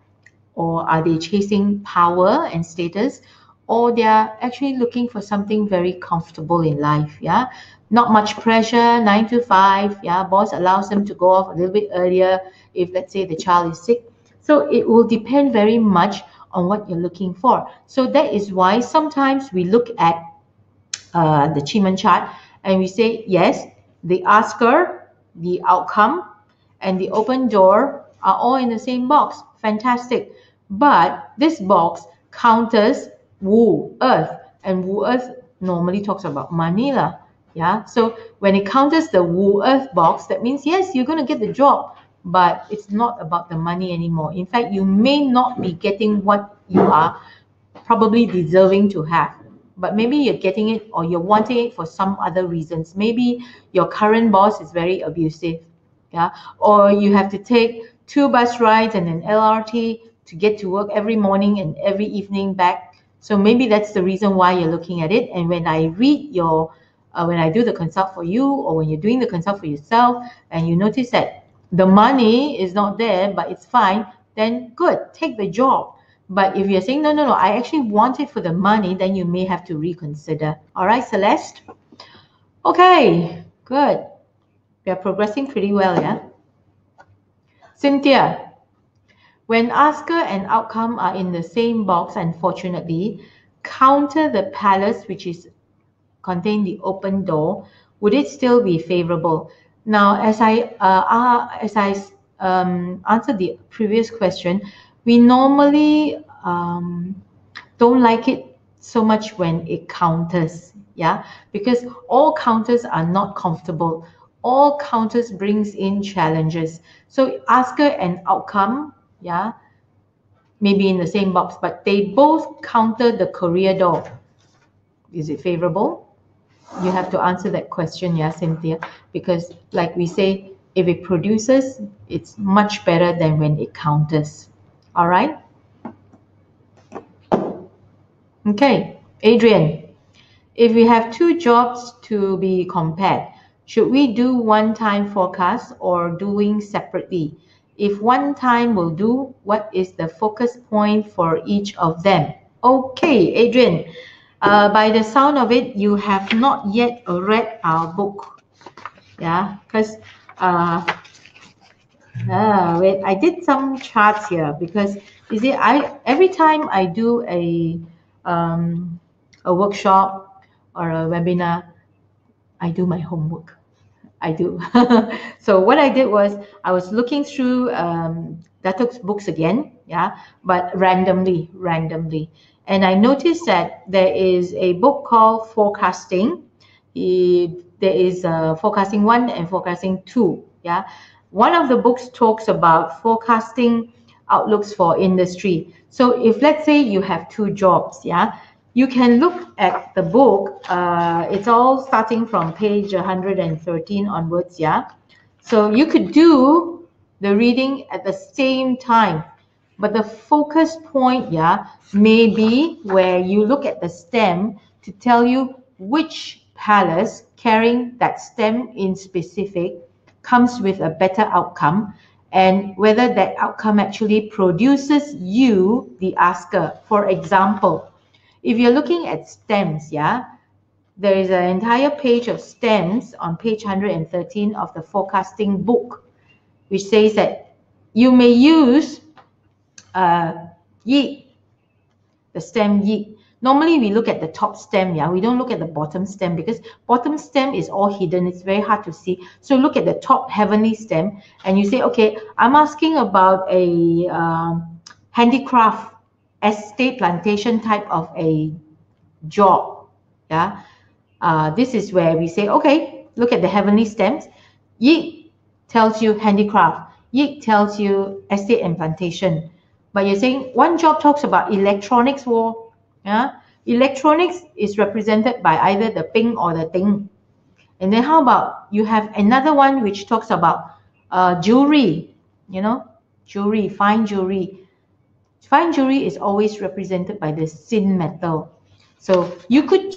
or are they chasing power and status, or they are actually looking for something very comfortable in life. Yeah, not much pressure, 9 to 5. Yeah, boss allows them to go off a little bit earlier if, let's say, the child is sick. So it will depend very much on what you're looking for. So that is why sometimes we look at the QiMen chart, and we say, yes, the asker, the outcome, and the open door are all in the same box. Fantastic. But this box counters Wu Earth, and Wu Earth normally talks about money lah. Yeah. So when it counters the Wu Earth box, that means yes, you're going to get the job, but it's not about the money anymore. In fact, you may not be getting what you are probably deserving to have, but maybe you're getting it or you're wanting it for some other reasons. Maybe your current boss is very abusive, yeah, or you have to take 2 bus rides and an LRT to get to work every morning and every evening back. So maybe that's the reason why you're looking at it. And when I read your when I do the consult for you, or when you're doing the consult for yourself, and you notice that the money is not there, but it's fine, then good, take the job. But if you're saying, no, no, no, I actually want it for the money, then you may have to reconsider. All right, Celeste? Okay, good. We are progressing pretty well, yeah? Cynthia, when asker and outcome are in the same box, unfortunately, counter the palace, which is contain the open door, would it still be favorable? Now, as I answered the previous question, we normally don't like it so much when it counters, yeah, because all counters are not comfortable. All counters brings in challenges. So asker and outcome, yeah, maybe in the same box, but they both counter the career door. Is it favorable? You have to answer that question, yeah, Cynthia, because like we say, if it produces, it's much better than when it counters. All right? Okay, Adrian, if we have two jobs to be compared, should we do one-time forecast or doing separately? If one time will do, what is the focus point for each of them? Okay, Adrian, by the sound of it, you have not yet read our book. Yeah, because wait, I did some charts here because you see, I every time I do a workshop or a webinar, I do my homework. I do. So what I did was I was looking through Datuk's books again, yeah, but randomly. And I noticed that there is a book called Forecasting. There is Forecasting 1 and Forecasting 2, yeah. One of the books talks about forecasting outlooks for industry. So if let's say you have two jobs, yeah, you can look at the book. It's all starting from page 113 onwards, yeah. So you could do the reading at the same time, but the focus point, yeah, may be where you look at the stem to tell you which palace carrying that stem in specific comes with a better outcome, and whether that outcome actually produces you, the asker. For example, if you're looking at stems, yeah, there is an entire page of stems on page 113 of the forecasting book, which says that you may use yeet, the stem yeet. Normally we look at the top stem, yeah, we don't look at the bottom stem because bottom stem is all hidden, it's very hard to see. So look at the top heavenly stem and you say, okay, I'm asking about a handicraft estate plantation type of a job, yeah. This is where we say, okay, look at the heavenly stems. Yeet tells you handicraft. Yeet tells you estate and plantation. But you're saying one job talks about electronics war. Yeah? Electronics is represented by either the ping or the ting. And then how about you have another one which talks about jewelry, you know, jewelry, fine jewelry. Fine jewelry is always represented by the sin metal. So you could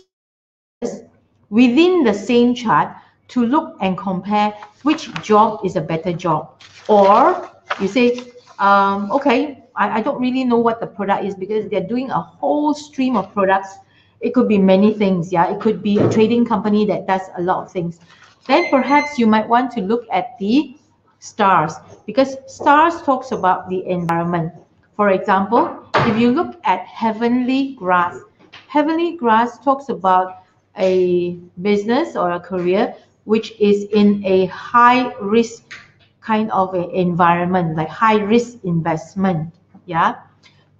within the same chart to look and compare which job is a better job. Or you say, okay, I don't really know what the product is because they're doing a whole stream of products. It could be many things, yeah. It could be a trading company that does a lot of things. Then perhaps you might want to look at the stars because stars talks about the environment. For example, if you look at heavenly grass, heavenly grass talks about a business or a career which is in a high risk kind of an environment, like high risk investment, yeah.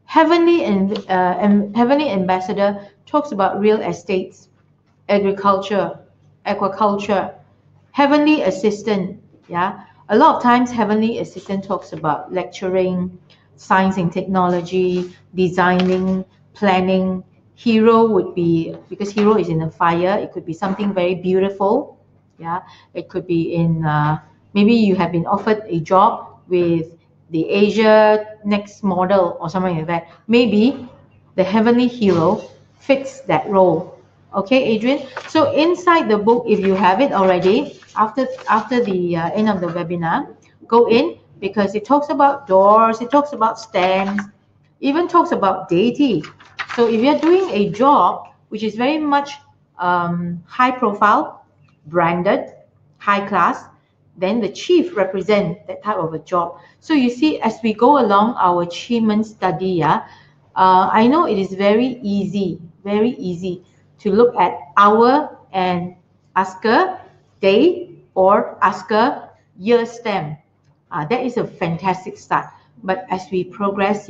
Heavenly ambassador talks about real estates, agriculture, aquaculture. Heavenly assistant, yeah. A lot of times heavenly assistant talks about lecturing, science and technology, designing, planning. Hero would be, because hero is in a fire, it could be something very beautiful, yeah. It could be in maybe you have been offered a job with the Asia next model or something like that. Maybe the heavenly hero fits that role. Okay, Adrian. So inside the book, if you have it already, after the end of the webinar, go in because it talks about doors, it talks about stands, even talks about deity. So if you're doing a job which is very much high profile, branded, high class, then the chief represent that type of a job. So you see, as we go along our QiMen study, I know it is very easy to look at hour and asker, day, or asker, year stem. That is a fantastic start. But as we progress,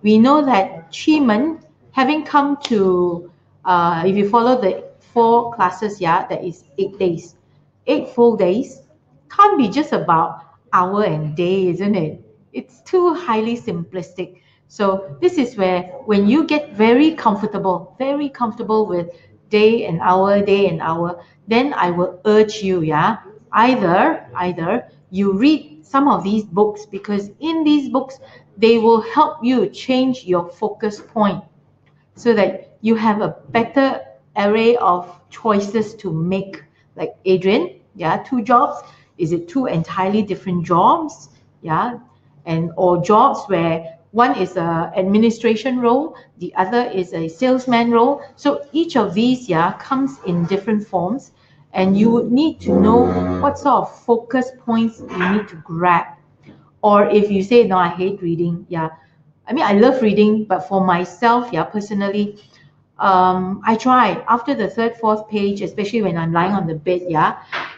we know that QiMen, having come to, if you follow the 4 classes, that is 8 days. 8 full days can't be just about hour and day, isn't it? It's too highly simplistic. So this is where when you get very comfortable with day and hour, then I will urge you, either you read some of these books, because in these books they will help you change your focus point so that you have a better array of choices to make. Like Adrian, 2 jobs. Is it 2 entirely different jobs? And or jobs where one is a administration role, the other is a salesman role. So each of these, comes in different forms, and you would need to know what sort of focus points you need to grab. Or if you say, no, I hate reading, I mean, I love reading, but for myself, personally, I try after the 3rd, 4th page, especially when I'm lying on the bed,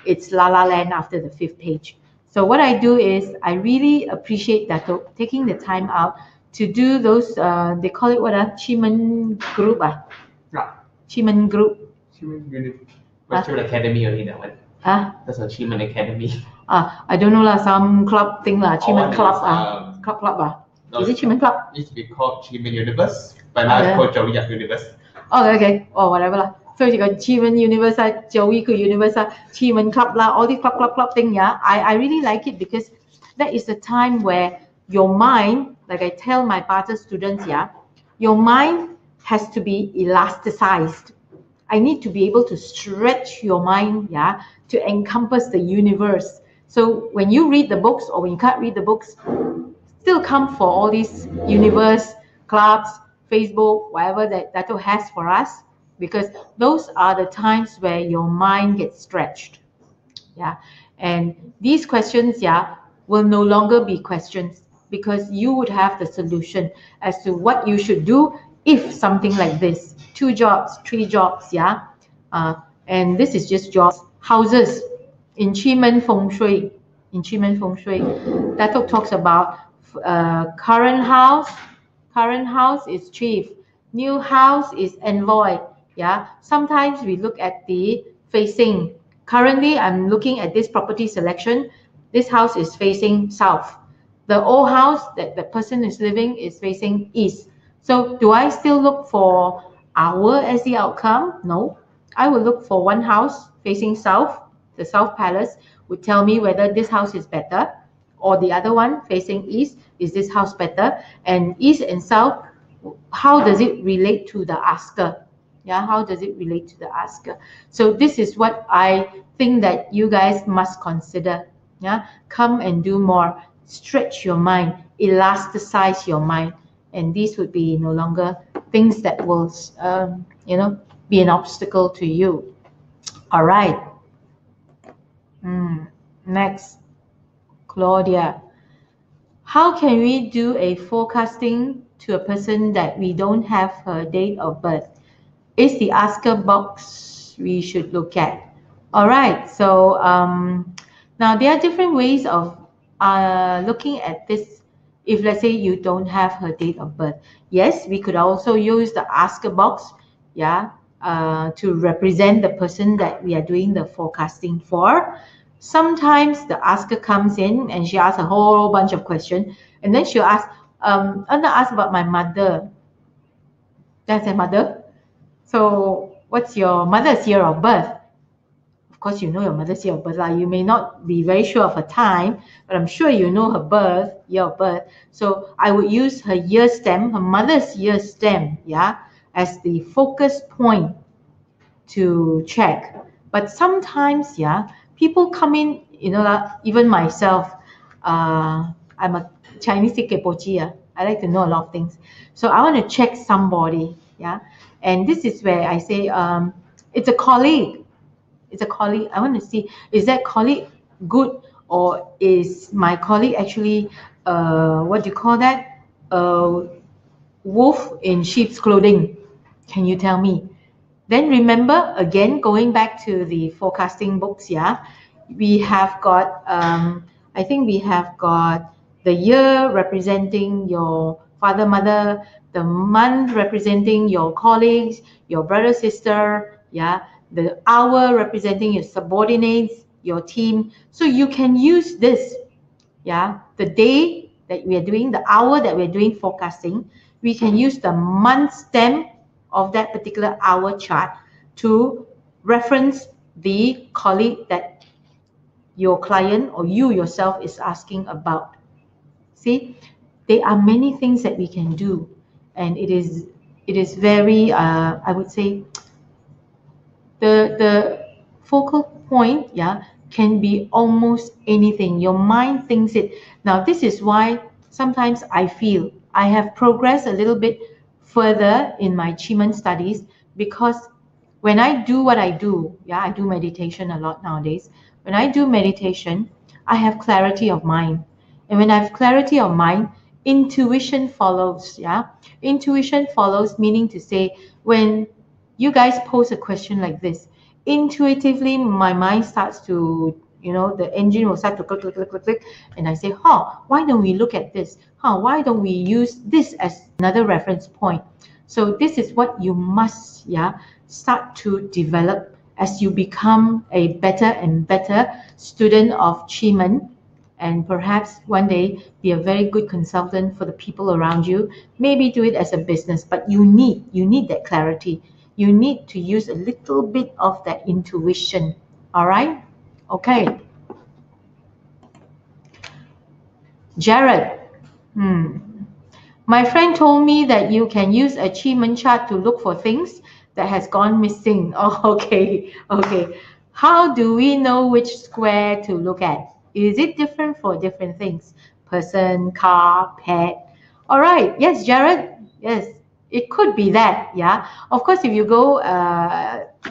it's la la land after the 5th page. So what I do is I really appreciate that taking the time out to do those, they call it what, QiMen group, QiMen group. QiMen Unit Virtual Academy only that one. That's a QiMen Academy. I don't know some club thing QiMen club club. Is it QiMen club? It used to be called QiMen Universe, but now it's called Joey Universe. Okay. Whatever. So you got QiMen Universe, Joey Universe, QiMen Club, all these club thing, I really like it because that is the time where your mind, like I tell my Barter students, your mind has to be elasticized. I need to be able to stretch your mind, to encompass the universe. So when you read the books, or when you can't read the books, still come for all these universe, clubs, Facebook, whatever that Dato has for us, because those are the times where your mind gets stretched. And these questions, will no longer be questions, because you would have the solution as to what you should do if something like this, 2 jobs, 3 jobs, and this is just jobs, houses, in QiMen Feng Shui, Dato talks about current house is chief, new house is envoy. Sometimes we look at the facing. Currently I'm looking at this property selection. This house is facing south. The old house that the person is living is facing east. So do I still look for hour as the outcome? No, I will look for one house facing south. The south palace would tell me whether this house is better, or the other one facing east, is this house better? And east and south, how does it relate to the asker? How does it relate to the asker? So this is what I think that you guys must consider. Come and do more, stretch your mind, elasticize your mind, and these would be no longer things that will be an obstacle to you. All right. Next, Claudia. How can we do a forecasting to a person that we don't have her date of birth? Is the asker box we should look at. All right, so now there are different ways of looking at this. If let's say you don't have her date of birth, yes, we could also use the asker box, to represent the person that we are doing the forecasting for. Sometimes the asker comes in and she asks a whole bunch of questions, and then she'll ask, I'm gonna ask about my mother. That's a mother. So what's your mother's year of birth? Of course, you know your mother's year of birth. You may not be very sure of her time, but I'm sure you know her year of birth. So I would use her year stem, her mother's year stem, as the focus point to check. But sometimes, yeah, people come in, even myself, I'm a Chinese kepochi, yeah. I like to know a lot of things. So I want to check somebody, yeah. And this is where I say, it's a colleague. It's a colleague. I want to see, is that colleague good, or is my colleague actually, what do you call that? Wolf in sheep's clothing. Can you tell me? Then remember, again, going back to the forecasting books, yeah, we have got, I think we have got the year representing your father, mother, the month representing your colleagues, your brother, sister, yeah, the hour representing your subordinates, your team. So you can use this, yeah, the day that we are doing, the hour that we're doing forecasting, we can use the month stamp of that particular hour chart to reference the colleague that your client or you yourself is asking about. See, there are many things that we can do, and it is very, I would say, the focal point, yeah, can be almost anything your mind thinks it. Now this is why sometimes I feel I have progressed a little bit further in my QiMen studies, because when I do what I do, yeah, I do meditation a lot nowadays. When I do meditation, I have clarity of mind. And when I have clarity of mind, intuition follows. Yeah, intuition follows, meaning to say, when you guys pose a question like this, intuitively my mind starts to, the engine will start to click, click, click, click, click, and I say, why don't we look at this? Why don't we use this as another reference point? So this is what you must, yeah, start to develop as you become a better and better student of QiMen, and perhaps one day be a very good consultant for the people around you. Maybe do it as a business, but you need that clarity. You need to use a little bit of that intuition. All right? Okay. Jared. My friend told me that you can use a QiMen chart to look for things that has gone missing. Oh, okay. Okay. How do we know which square to look at? Is it different for different things? Person, car, pet. All right. Yes, Jared. Yes, it could be that. Yeah. Of course, if you go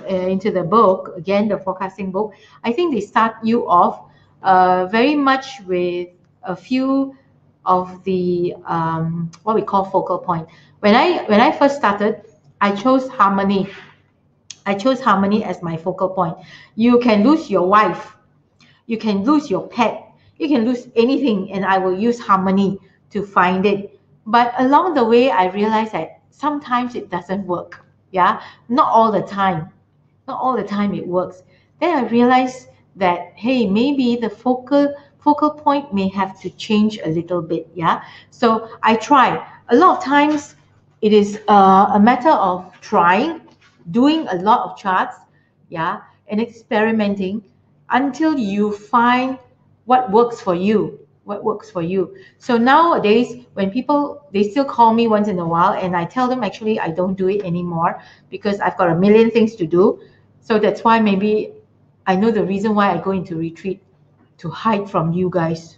into the book, again, the forecasting book, I think they start you off very much with a few of the what we call focal point. When I first started, I chose harmony. I chose harmony as my focal point. You can lose your wife, you can lose your pet, you can lose anything, and I will use harmony to find it. But along the way, I realized that sometimes it doesn't work. Yeah, not all the time. Not all the time it works. Then I realized that, hey, maybe the focal point may have to change a little bit. Yeah. So I try. A lot of times it is a matter of trying, doing a lot of charts, yeah, and experimenting until you find what works for you. What works for you. So nowadays, when people, they still call me once in a while, and I tell them actually I don't do it anymore because I've got a million things to do. So that's why maybe I know the reason why I go into retreat, to hide from you guys.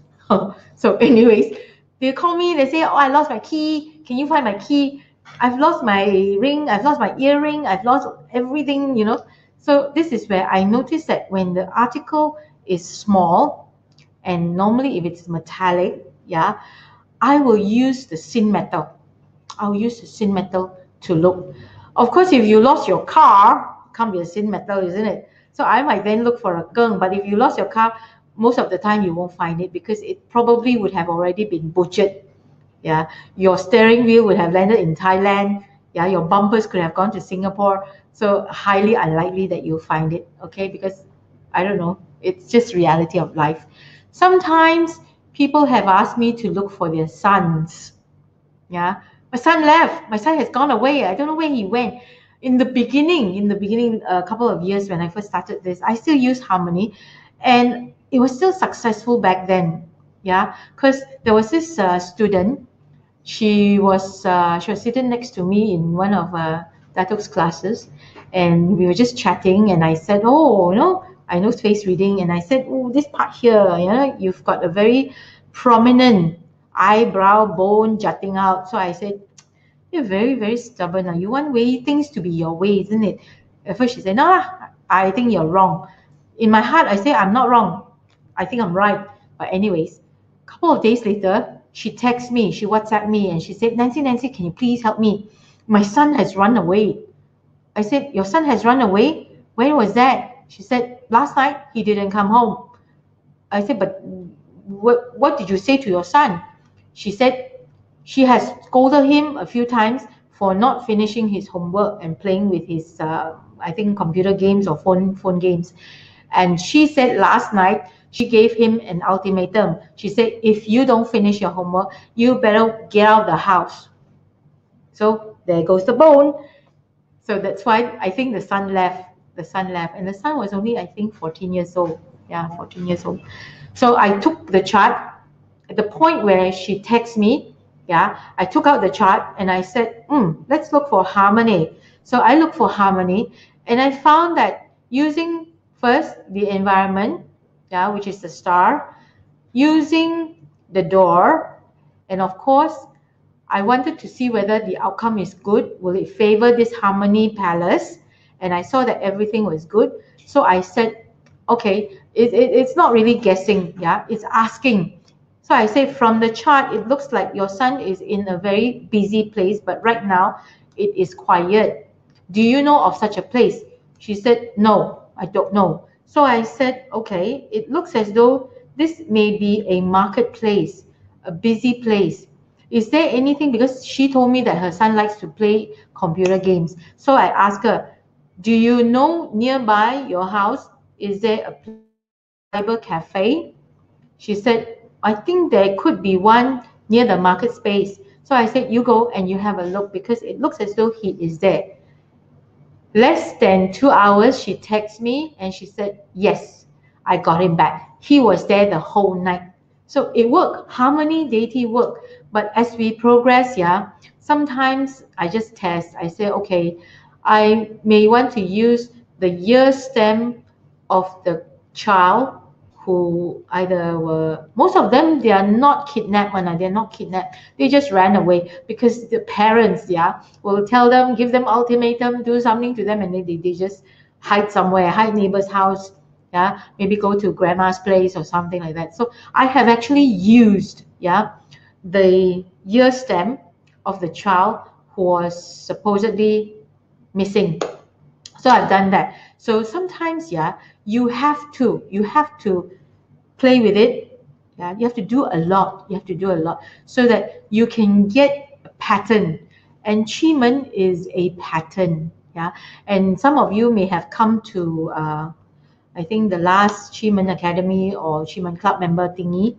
So anyways, they call me, they say, oh, I lost my key. Can you find my key? I've lost my ring. I've lost my earring. I've lost everything. So this is where I notice that when the article is small, and normally if it's metallic, yeah, I will use the syn metal. I'll use the syn metal to look. Of course, if you lost your car, can't be a syn metal, isn't it? So I might then look for a geng. But if you lost your car, most of the time you won't find it because it probably would have already been butchered. Yeah, your steering wheel would have landed in Thailand. Yeah, your bumpers could have gone to Singapore. So highly unlikely that you'll find it. Okay, because I don't know. It's just reality of life. Sometimes people have asked me to look for their sons. Yeah, my son left. My son has gone away. I don't know where he went. In the beginning, a couple of years when I first started this, I still used harmony, and it was still successful back then. Yeah, because there was this student. She was sitting next to me in one of Datuk's classes, and we were just chatting, and I said, oh, I know face reading, and I said, oh, this part here, you've got a very prominent eyebrow bone jutting out. So I said, you're very, very stubborn. You want things to be your way, isn't it? At first she said, no, I think you're wrong. In my heart, I say, I'm not wrong. I think I'm right. But anyways, a couple of days later, she texted me, she WhatsApped me, and she said, Nancy, can you please help me? My son has run away. I said, your son has run away? When was that? She said, last night he didn't come home. I said, but what did you say to your son? She said, she has scolded him a few times for not finishing his homework and playing with his, I think, computer games or phone games. And she said last night she gave him an ultimatum. She said, if you don't finish your homework, you better get out of the house. So there goes the bone. So that's why I think the son left. And the son was only, I think, 14 years old. Yeah, 14 years old. So I took the chart at the point where she texted me. Yeah, I took out the chart and I said, let's look for harmony. So I looked for harmony, and I found that using first the environment, yeah, which is the star, using the door, and of course, I wanted to see whether the outcome is good. Will it favor this harmony palace? And I saw that everything was good. So I said, okay, it's not really guessing, yeah, it's asking. So I say, from the chart, it looks like your son is in a very busy place, but right now it is quiet. Do you know of such a place? She said, no, I don't know. So I said, okay, it looks as though this may be a marketplace, a busy place. Is there anything, because she told me that her son likes to play computer games. So I asked her, do you know nearby your house, is there a cyber cafe? She said, I think there could be one near the market space. So I said, you go and you have a look, because it looks as though he is there. Less than 2 hours, she texted me and she said, yes, I got him back. He was there the whole night. So it worked. Harmony deity worked. But as we progress, yeah, sometimes I just test. I say, okay, I may want to use the year stem of the child who either were, most of them, they are not kidnapped, they're not kidnapped. They just ran away because the parents, yeah, will tell them, give them ultimatum, do something to them, and they just hide somewhere, hide neighbor's house, yeah, maybe go to grandma's place or something like that. So I have actually used, yeah, the year stem of the child who was supposedly missing. So I've done that. So sometimes, yeah, you have to play with it. Yeah, you have to do a lot. You have to do a lot so that you can get a pattern. And QiMen is a pattern. Yeah, and some of you may have come to, I think, the last QiMen Academy or QiMen Club member thingy,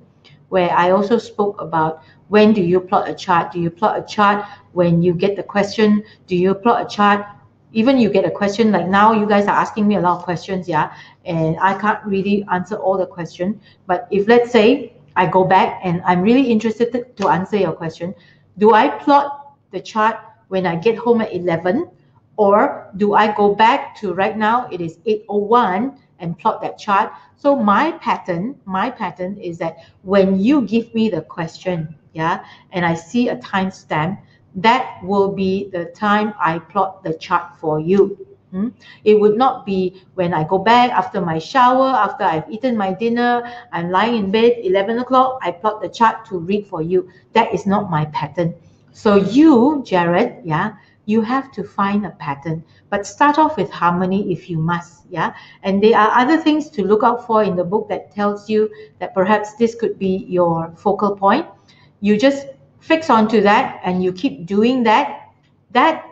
where I also spoke about when do you plot a chart? Do you plot a chart when you get the question? Do you plot a chart even you get a question like now? You guys are asking me a lot of questions, yeah, and I can't really answer all the question. But if, let's say, I go back and I'm really interested to answer your question, do I plot the chart when I get home at 11, or do I go back to right now, it is 8:01, and plot that chart? So my pattern is that when you give me the question, yeah, and I see a timestamp, that will be the time I plot the chart for you. It would not be when I go back after my shower, after I've eaten my dinner, I'm lying in bed, 11 o'clock, I plot the chart to read for you. That is not my pattern. So you, Jared, yeah, you have to find a pattern, but start off with harmony if you must, yeah. And there are other things to look out for in the book that tells you that perhaps this could be your focal point. You just fix onto that and you keep doing that. That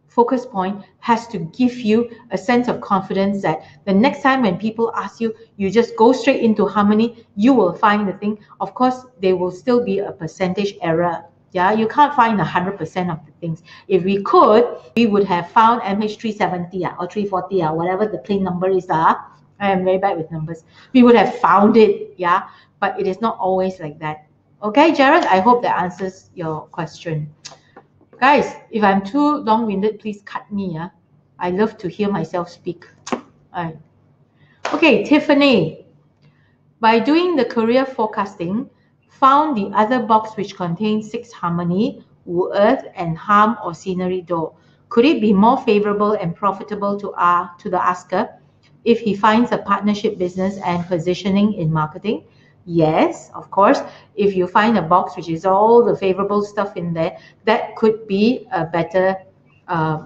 focus point has to give you a sense of confidence that the next time when people ask you, you just go straight into harmony, you will find the thing. Of course, there will still be a percentage error. Yeah, you can't find 100% of the things. If we could, we would have found MH370 or 340 whatever the plane number is. I am very bad with numbers. We would have found it, yeah, but it is not always like that. Okay, Jared, I hope that answers your question. Guys, if I'm too long-winded, please cut me. I love to hear myself speak. Alright. Okay, Tiffany. By doing the career forecasting, found the other box which contains 6 harmony, earth, and harm or scenery door. Could it be more favorable and profitable to the asker if he finds a partnership business and positioning in marketing? Yes, of course. If you find a box which is all the favorable stuff in there, that could be a better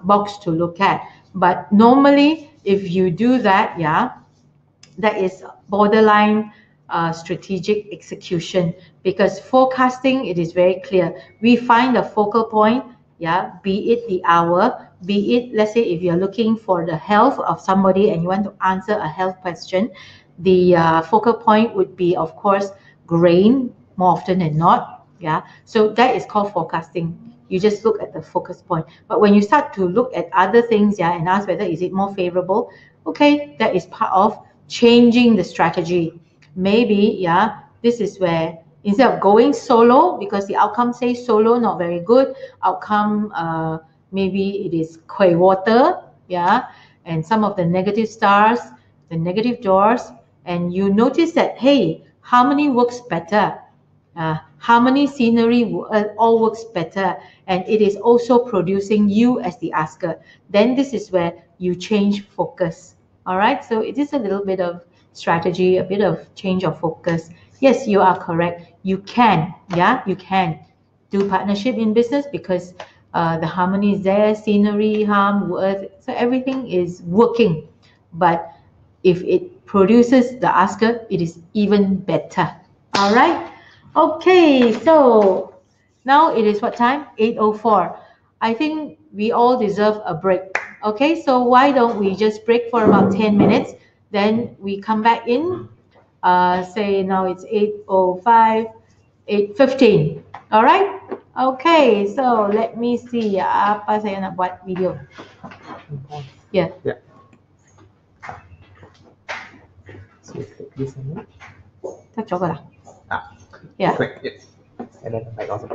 box to look at. But normally, if you do that, yeah, that is borderline strategic execution, because forecasting, it is very clear. We find a focal point, yeah, be it the hour, be it, let's say, if you're looking for the health of somebody and you want to answer a health question, the focal point would be, of course, grain more often than not. Yeah, so that is called forecasting. You just look at the focus point. But when you start to look at other things, yeah, and ask whether is it more favorable, okay, that is part of changing the strategy. Maybe, yeah, this is where instead of going solo, because the outcome says solo, not very good, outcome, maybe it is Koi water, yeah, and some of the negative stars, the negative doors, and you notice that, hey, harmony works better. Harmony scenery all works better, and it is also producing you as the asker. Then this is where you change focus. All right, so it is a little bit of strategy, a bit of change of focus. Yes, you are correct. You can, yeah, you can do partnership in business because the harmony is there, scenery, harm, worth, so everything is working. But if it produces the asker, it is even better. All right. Okay, so now it is what time? 8:04. I think we all deserve a break. Okay, so why don't we just break for about 10 minutes, then we come back in. Say now it's 8:05, 8:15. All right? Okay, so let me see apa saya nak buat video. Yeah. Yeah. So you take this one. Tak cukup lah. Ah. Yeah. Quick. Yes. And then like also.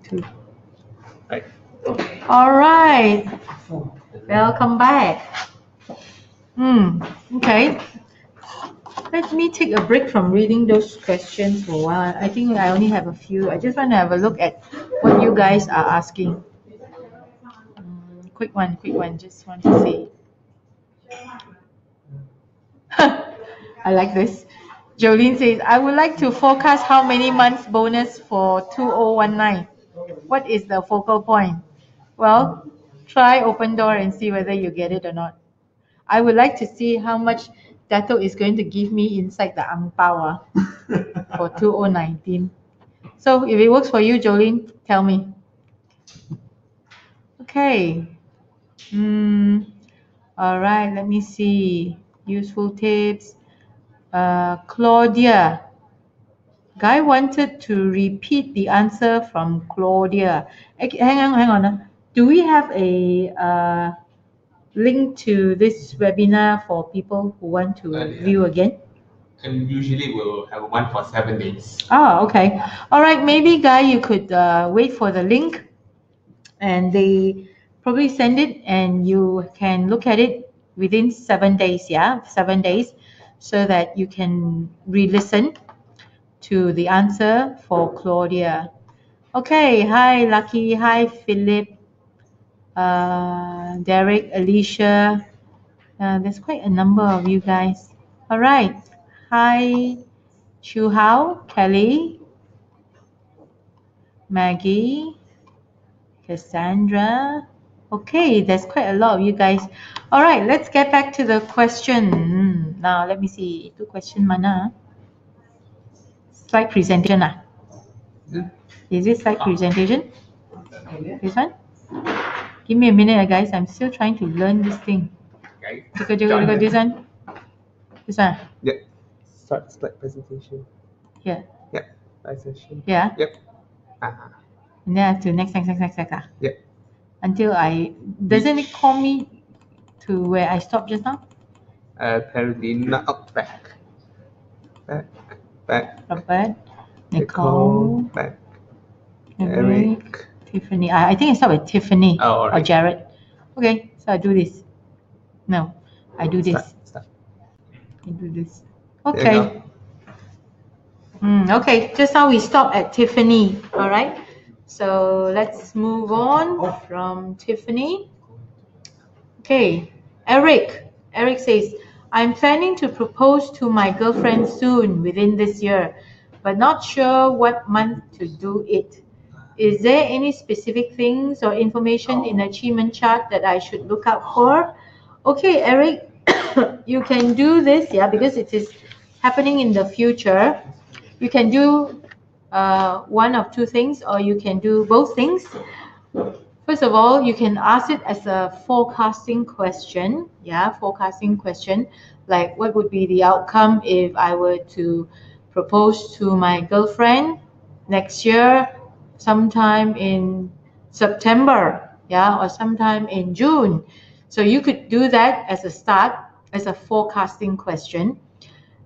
2. Right. All right. Welcome back. Okay. Let me take a break from reading those questions for a while. I think I only have a few. I just want to have a look at what you guys are asking. Quick one. Just want to see. I like this. Jolene says, I would like to forecast how many months bonus for 2019. What is the focal point? Well, try open door and see whether you get it or not. I would like to see how much Dato is going to give me inside the ang pao for 2019. So if it works for you, Jolene, tell me. Okay. All right, let me see. Useful tips. Claudia. Guy wanted to repeat the answer from Claudia. Hang on. Do we have a link to this webinar for people who want to view again? And usually we'll have one for 7 days. Oh, okay. All right, maybe Guy, you could wait for the link and they probably send it and you can look at it within 7 days, 7 days, so that you can re-listen to the answer for Claudia. Okay, hi Lucky, hi Philip, Derek, Alicia. There's quite a number of you guys. All right, hi Chu Hao, Kelly, Maggie, Cassandra. Okay, there's quite a lot of you guys. All right, let's get back to the question. Now, let me see. Itu question mana? Slide presentation. Is it slide presentation? This one? Give me a minute, guys. I'm still trying to learn this thing. Jaga, this one? This one? Yeah. Start slide presentation. Here? Yeah. Slide session. Yeah? Yep. And then I have to next. Yeah. Until doesn't it call me to where I stopped just now? Apparently not. Back. Robert, Nicole, back. Eric, Tiffany. I think I start with Tiffany or Jared. Okay, so I do this. No, I do this. Start. I do this. Okay. Okay, just now we stopped at Tiffany. All right. So let's move on from Tiffany. Okay, Eric. Eric says, I'm planning to propose to my girlfriend soon within this year, but not sure what month to do it. Is there any specific things or information in the QiMen chart that I should look out for? Okay, Eric, you can do this, because it is happening in the future. You can do one of two things, or you can do both things. First of all, you can ask it as a forecasting question. Forecasting question, like what would be the outcome if I were to propose to my girlfriend next year, sometime in September, or sometime in June. So you could do that as a start, as a forecasting question.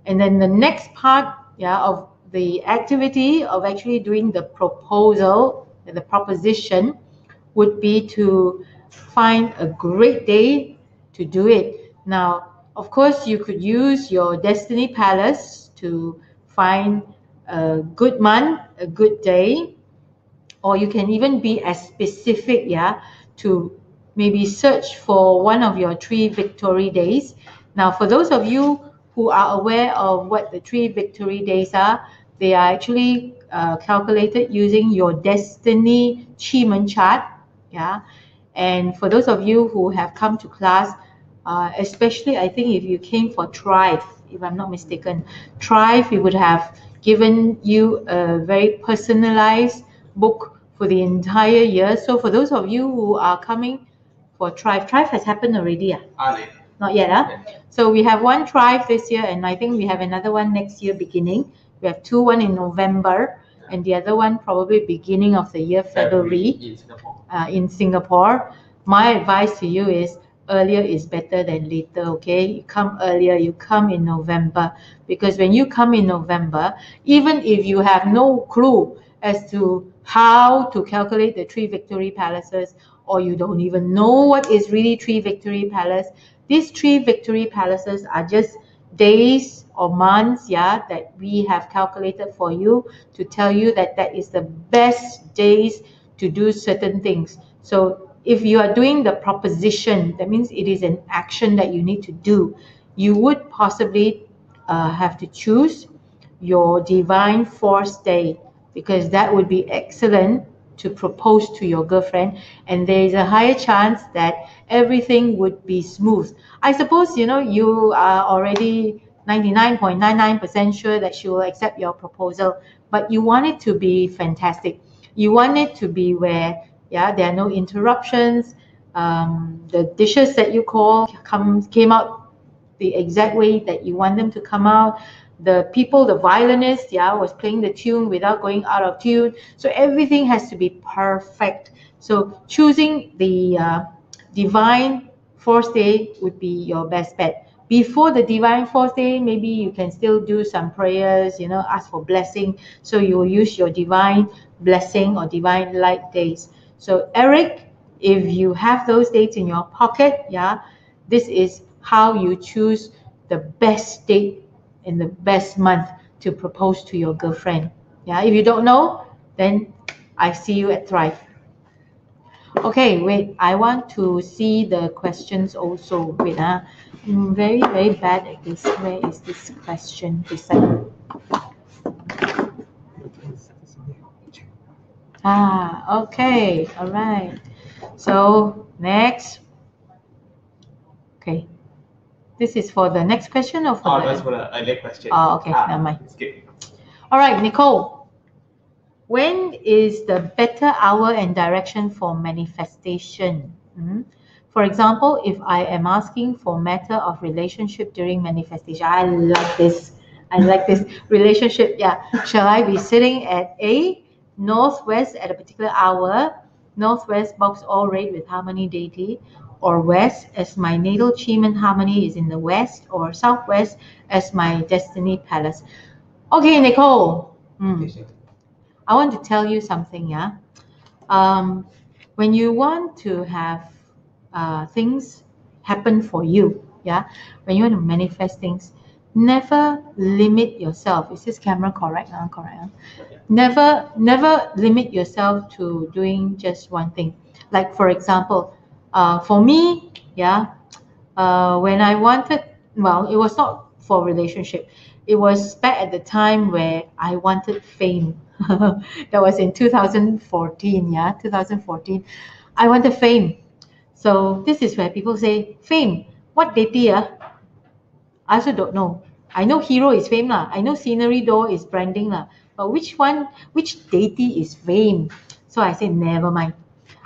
And then the next part, of the activity of actually doing the proposal, the proposition, would be to find a great day to do it. Now, of course, you could use your Destiny Palace to find a good month, a good day, or you can even be as specific, to maybe search for one of your 3 victory days. Now, for those of you who are aware of what the 3 victory days are, they are actually calculated using your Destiny QiMen chart. And for those of you who have come to class, especially I think if you came for Thrive, if I'm not mistaken, Thrive, we would have given you a very personalized book for the entire year. So for those of you who are coming for Thrive has happened already. Not yet. So we have one Thrive this year, and I think we have another one next year beginning. We have one in November, and the other one probably beginning of the year, February, in Singapore. My advice to you is earlier is better than later, okay? You come earlier, you come in November, because when you come in November, even if you have no clue as to how to calculate the 3 victory palaces, or you don't even know what is really 3 victory palace, these 3 victory palaces are just days or months, yeah, that we have calculated for you to tell you that that is the best days to do certain things. So if you are doing the proposition, that means it is an action that you need to do. You would possibly have to choose your divine force day, because that would be excellent to propose to your girlfriend, and there is a higher chance that everything would be smooth. I suppose you are already 99.99% sure that she will accept your proposal, but you want it to be fantastic. You want it to be where, yeah, there are no interruptions. The dishes that you came out the exact way that you want them to come out. The violinist, yeah, was playing the tune without going out of tune. So everything has to be perfect. So choosing the divine force day would be your best bet. Before the divine force day, maybe you can still do some prayers, ask for blessing. So you will use your divine blessing or divine light days. So Eric, if you have those dates in your pocket, yeah, this is how you choose the best date in the best month to propose to your girlfriend. Yeah, if you don't know, then I see you at Thrive. Okay, wait, I want to see the questions also. Wait, very, very bad at this. Where is this question? Okay, all right. So next, okay. This is for the next question or for that's for the earlier question. Okay, never mind. Skip. All right, Nicole. When is the better hour and direction for manifestation? For example, if I am asking for matter of relationship during manifestation, I like this. I like this relationship. Yeah. Shall I be sitting at A, northwest at a particular hour, northwest box all red with harmony deity, or west as my natal QiMen harmony is in the west, or southwest as my destiny palace? Okay, Nicole. I want to tell you something, yeah. When you want to have things happen for you, yeah, when you want to manifest things, never limit yourself. Is this camera correct? Correct. Never limit yourself to doing just one thing. Like for example, for me, yeah, when I wanted, well, it was not for relationship. It was back at the time where I wanted fame. That was in 2014, yeah, 2014. I wanted fame. So this is where people say, fame, what deity? I also don't know. I know hero is fame lah. I know scenery door is branding lah. But which deity is fame? So I said, never mind.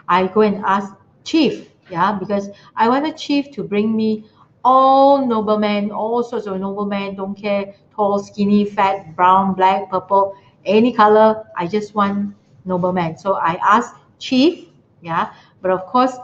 I go and ask chief, yeah, because I wanted chief to bring me all noblemen, all sorts of noblemen, don't care, tall, skinny, fat, brown, black, purple, any color. I just want nobleman. So I asked chief, yeah, but of course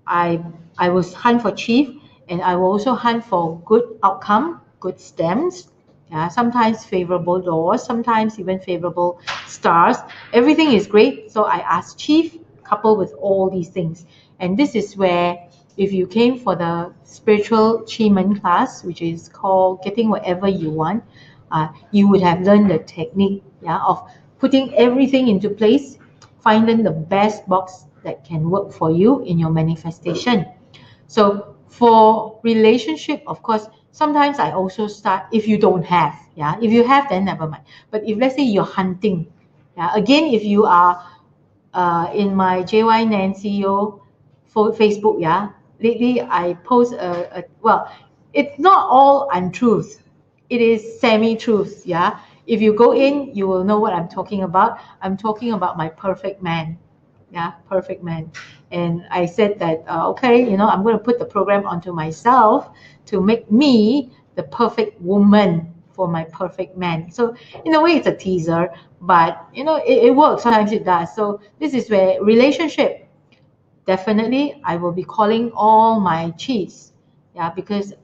I I will hunt for chief, and I will also hunt for good outcome, good stems. Yeah, sometimes favorable doors, sometimes even favorable stars. Everything is great. So I asked chief, coupled with all these things. And this is where, if you came for the spiritual QiMen class, which is called Getting Whatever You Want, you would have learned the technique, yeah, of putting everything into place, finding the best box that can work for you in your manifestation. So for relationship, of course, sometimes I also start, if you don't have, yeah, if you have, then never mind. But if let's say you're hunting, yeah, again, if you are in my JY Nancy Yeoh for Facebook, yeah, lately I post well, it's not all untruth, it is semi-truth, yeah. If you go in, you will know what I'm talking about. I'm talking about my perfect man, yeah, perfect man. And I said that, okay, I'm going to put the program onto myself to make me the perfect woman for my perfect man. So in a way, it's a teaser, but it works. Sometimes it does. So this is where relationship, definitely I will be calling all my chiefs, yeah, because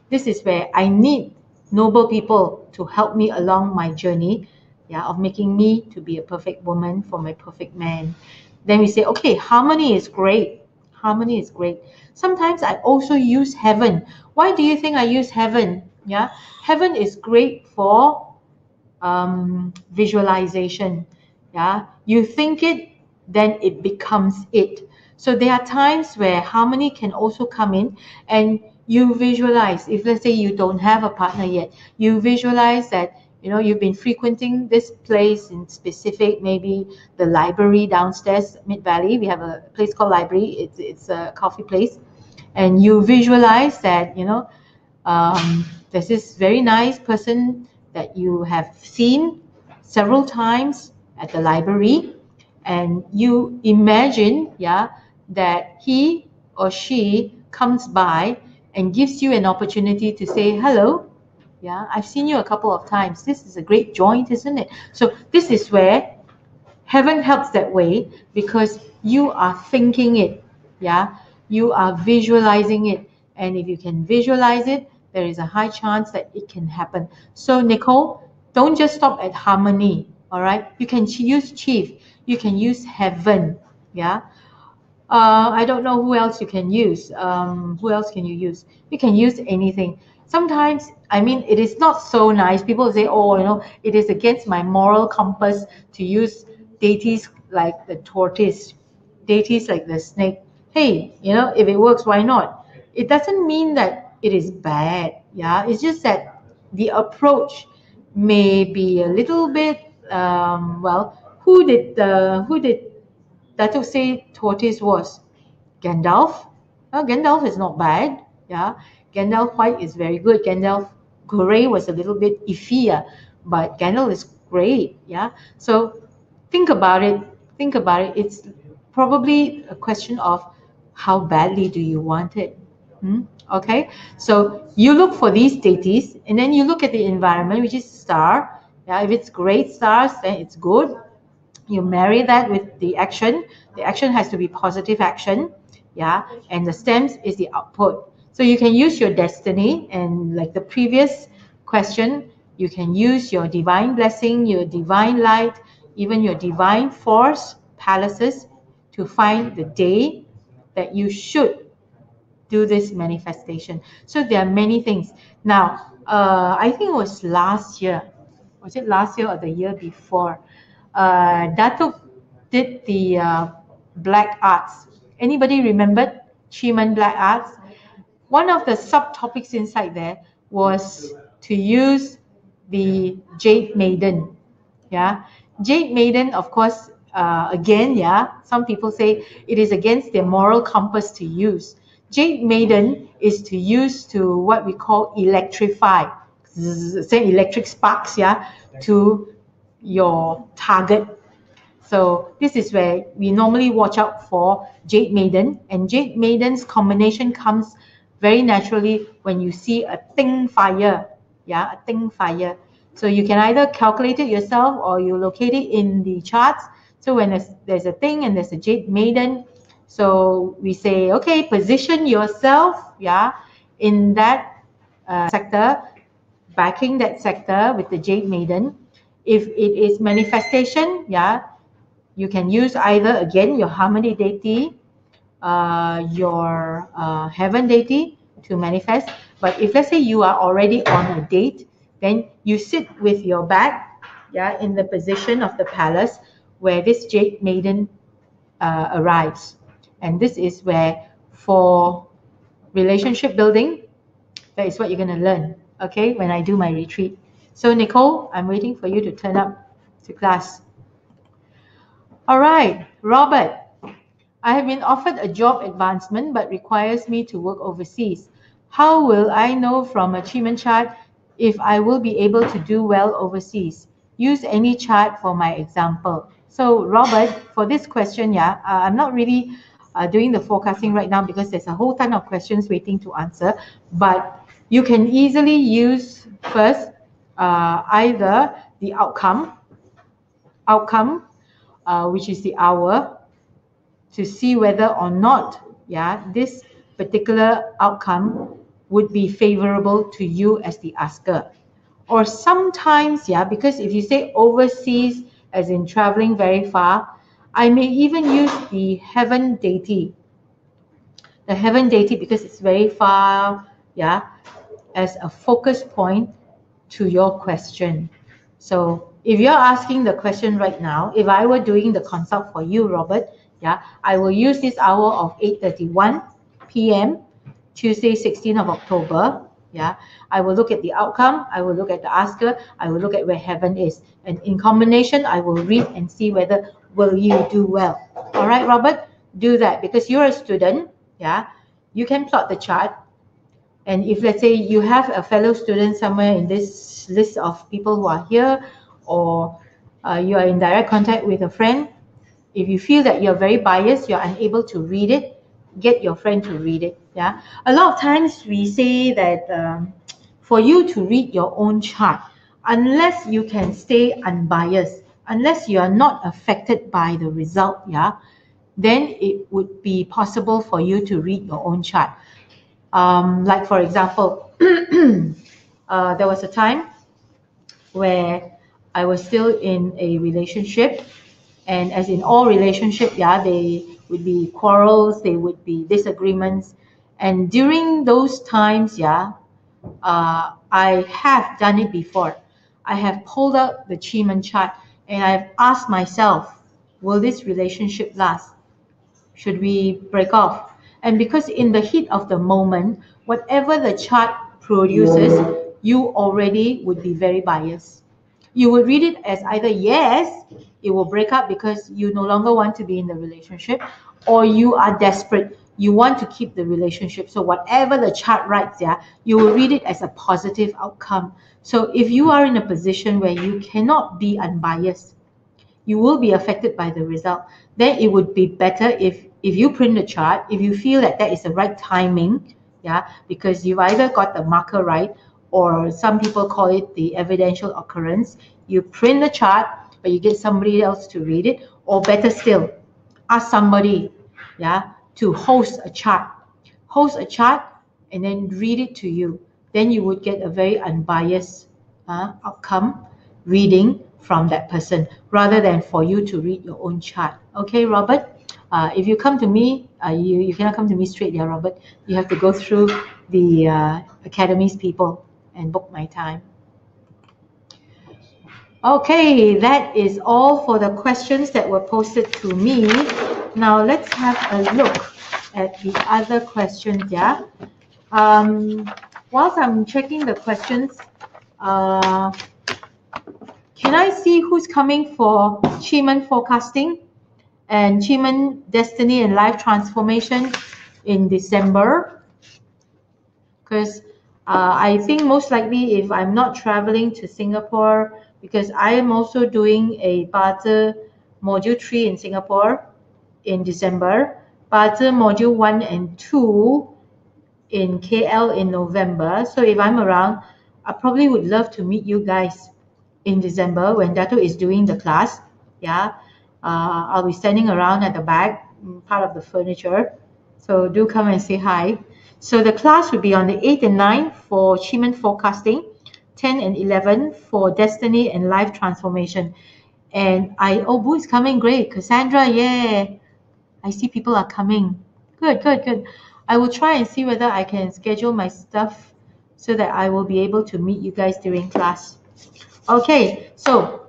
this is where I need noble people to help me along my journey, yeah, of making me to be a perfect woman for my perfect man. Then we say, okay, harmony is great. Harmony is great. Sometimes I also use heaven. Why do you think I use heaven? Yeah, heaven is great for visualization. Yeah, you think it, then it becomes it. So there are times where harmony can also come in, and you visualize. If let's say you don't have a partner yet, you visualize that you've been frequenting this place in specific, maybe the library downstairs, Mid Valley. We have a place called Library. It's a coffee place, and you visualize that there's this very nice person that you have seen several times at the library, and you imagine, yeah, that he or she comes by and gives you an opportunity to say hello. Yeah, I've seen you a couple of times. This is a great joint, isn't it? So this is where heaven helps that way, because you are thinking it. Yeah, you are visualizing it, and if you can visualize it, there is a high chance that it can happen. So Nicole, don't just stop at harmony. All right, you can use chief, you can use heaven. Yeah, I don't know who else you can use. Who else can you use? You can use anything. Sometimes, I mean, it is not so nice. People say, oh, it is against my moral compass to use deities like the tortoise, deities like the snake. Hey, if it works, why not? It doesn't mean that it is bad. Yeah, it's just that the approach may be a little bit, well, who did Datuk say tortoise was? Gandalf. Gandalf is not bad. Yeah, Gandalf white is very good. Gandalf grey was a little bit iffy, but Gandalf is great. Yeah. So think about it. Think about it. It's probably a question of how badly do you want it. Okay. So you look for these deities, and then you look at the environment, which is star. Yeah. If it's great stars, then it's good. You marry that with the action has to be positive action, yeah, and the stems is the output. So you can use your destiny, and like the previous question, you can use your divine blessing, your divine light, even your divine force palaces to find the day that you should do this manifestation. So there are many things. Now, I think it was last year. Was it last year or the year before? Datuk did the black arts. Anybody remembered QiMen black arts? One of the subtopics inside there was to use the Jade Maiden. Yeah, Jade Maiden, of course, again, yeah, some people say it is against their moral compass to use. Jade Maiden is to use to what we call electrify, say electric sparks, yeah, to your target. So this is where we normally watch out for Jade Maiden, and Jade Maiden's combination comes very naturally when you see a thing fire, yeah, a thing fire. So you can either calculate it yourself or you locate it in the charts. So when there's a thing and there's a Jade Maiden, so we say, okay, position yourself, yeah, in that sector, backing that sector with the Jade Maiden. If it is manifestation, yeah, you can use either again your harmony deity, your heaven deity to manifest. But if let's say you are already on a date, then you sit with your back, yeah, in the position of the palace where this Jade Maiden arrives, and this is where for relationship building, that is what you're going to learn. Okay, when I do my retreat. So Nicole, I'm waiting for you to turn up to class. All right, Robert. I have been offered a job advancement but requires me to work overseas. How will I know from a QiMen chart if I will be able to do well overseas? Use any chart for my example. So Robert, for this question, yeah, I'm not really doing the forecasting right now because there's a whole ton of questions waiting to answer. But you can easily use first either the outcome, which is the hour, to see whether or not, yeah, this particular outcome would be favorable to you as the asker. Or sometimes, yeah, because if you say overseas, as in traveling very far, I may even use the heaven deity. The heaven deity, because it's very far, yeah, as a focus point to your question. So if you're asking the question right now, if I were doing the consult for you, Robert, yeah, I will use this hour of 8:31 p.m. Tuesday, 16th of October. Yeah, I will look at the outcome, I will look at the asker, I will look at where heaven is. And in combination, I will read and see whether will you do well. All right, Robert, do that because you're a student. Yeah, you can plot the chart. And if let's say you have a fellow student somewhere in this list of people who are here, or you are in direct contact with a friend, if you feel that you're very biased, you're unable to read it, get your friend to read it. Yeah, a lot of times we say that for you to read your own chart, unless you can stay unbiased, unless you are not affected by the result, yeah, then it would be possible for you to read your own chart. Like for example, there was a time where I was still in a relationship, and as in all relationship, yeah, they would be quarrels, they would be disagreements, and during those times, yeah, I have done it before. I have pulled out the QiMen chart and I've asked myself, will this relationship last? Should we break off? And because in the heat of the moment, whatever the chart produces, you already would be very biased. You would read it as either yes, it will break up because you no longer want to be in the relationship, or you are desperate. You want to keep the relationship. So whatever the chart writes, yeah, you will read it as a positive outcome. So if you are in a position where you cannot be unbiased, you will be affected by the result. Then it would be better if you print the chart, if you feel that that is the right timing, yeah, because you've either got the marker right, or some people call it the evidential occurrence. You print the chart, but you get somebody else to read it, or better still, ask somebody, yeah, to host a chart, and then read it to you. Then you would get a very unbiased outcome reading from that person, rather than for you to read your own chart. Okay, Robert? If you come to me, you cannot come to me straight, yeah, Robert. You have to go through the Academy's people and book my time. Okay, that is all for the questions that were posted to me. Now let's have a look at the other questions, yeah? Whilst I'm checking the questions, can I see who's coming for QiMen forecasting and QiMen destiny and life transformation in December? Because I think most likely if I'm not traveling to Singapore, because I am also doing a Bata Module 3 in Singapore in December, Bata Module 1 and 2 in KL in November. So if I'm around, I probably would love to meet you guys in December when Dato is doing the class. Yeah, I'll be standing around at the back, part of the furniture. So do come and say hi. So the class will be on the 8th and 9th for QiMen forecasting, 10 and 11 for destiny and life transformation. And oh, Boo is coming, great. Cassandra, yeah. I see people are coming. Good, good, good. I will try and see whether I can schedule my stuff so that I will be able to meet you guys during class. Okay, so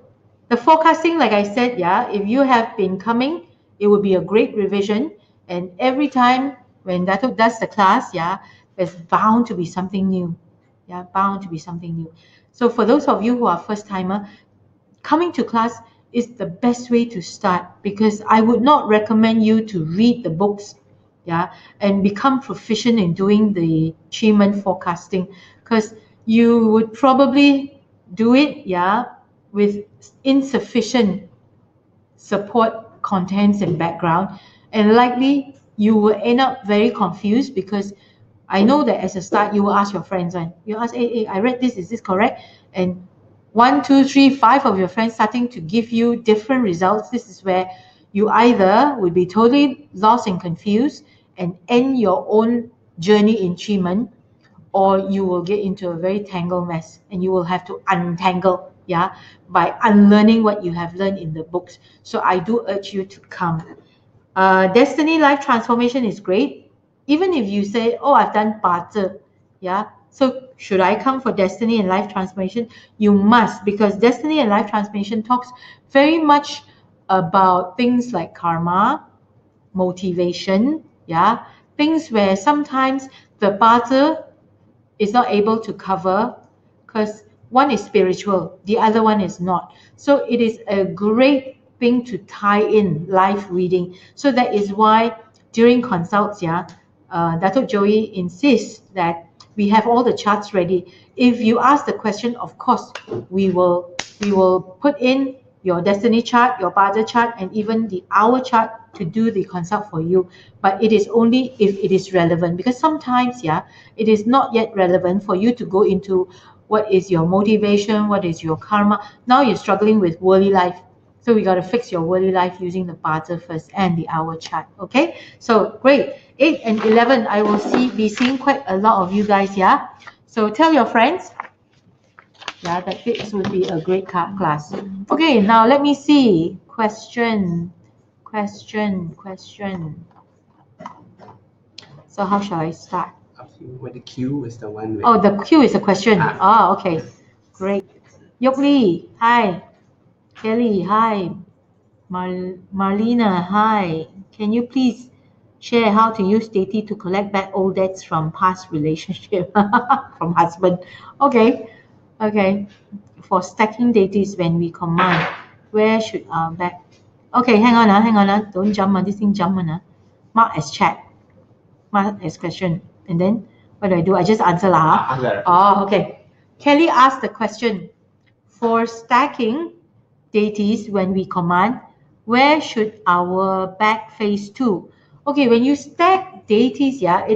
the forecasting, like I said, yeah, if you have been coming, it would be a great revision. And every time when Dato does the class, yeah, there's bound to be something new. Yeah, bound to be something new. So for those of you who are first timer, coming to class is the best way to start, because I would not recommend you to read the books, yeah, and become proficient in doing the QiMen forecasting, because you would probably do it, yeah, with insufficient support contents and background, and likely you will end up very confused, because I know that as a start you will ask your friends, and you ask, hey, I read this, is this correct? And 1, 2, 3, 5 of your friends starting to give you different results. This is where you either would be totally lost and confused and end your own journey in QiMen, or you will get into a very tangled mess and you will have to untangle, yeah, by unlearning what you have learned in the books. So I do urge you to come. Destiny life transformation is great. Even if you say, oh, I've done 八字, yeah, so should I come for destiny and life transformation? You must, because destiny and life transformation talks very much about things like karma, motivation, yeah, things where sometimes the 八字is not able to cover because one is spiritual, the other one is not. So it is a great thing to tie in live reading. So that is why during consults, yeah, Dato Joey insists that we have all the charts ready. If you ask the question, of course, we will put in your destiny chart, your budget chart, and even the hour chart to do the consult for you. But it is only if it is relevant, because sometimes, yeah, it is not yet relevant for you to go into what is your motivation, what is your karma. Now you're struggling with worldly life. So we got to fix your worldly life using the budget first and the hour chart. Okay, so great. 8 and 11, I will be seeing quite a lot of you guys, yeah? So tell your friends, yeah, that this would be a great class. Okay, now let me see. Question. So how shall I start? Where the Q is the one. Oh, the Q is a question. Oh, okay. Great. Yok Lee, hi. Kelly, hi. Marlena, hi. Can you please share how to use deity to collect back old debts from past relationship from husband? Okay. For stacking deities when we command, where should our back? Okay, hang on. Don't jump on this thing, jump on. Mark as chat. Mark as question. And then what do? I just answer lah. Oh, okay. Kelly asked the question, for stacking deities when we command, where should our back face to? Okay, when you stack deities, yeah,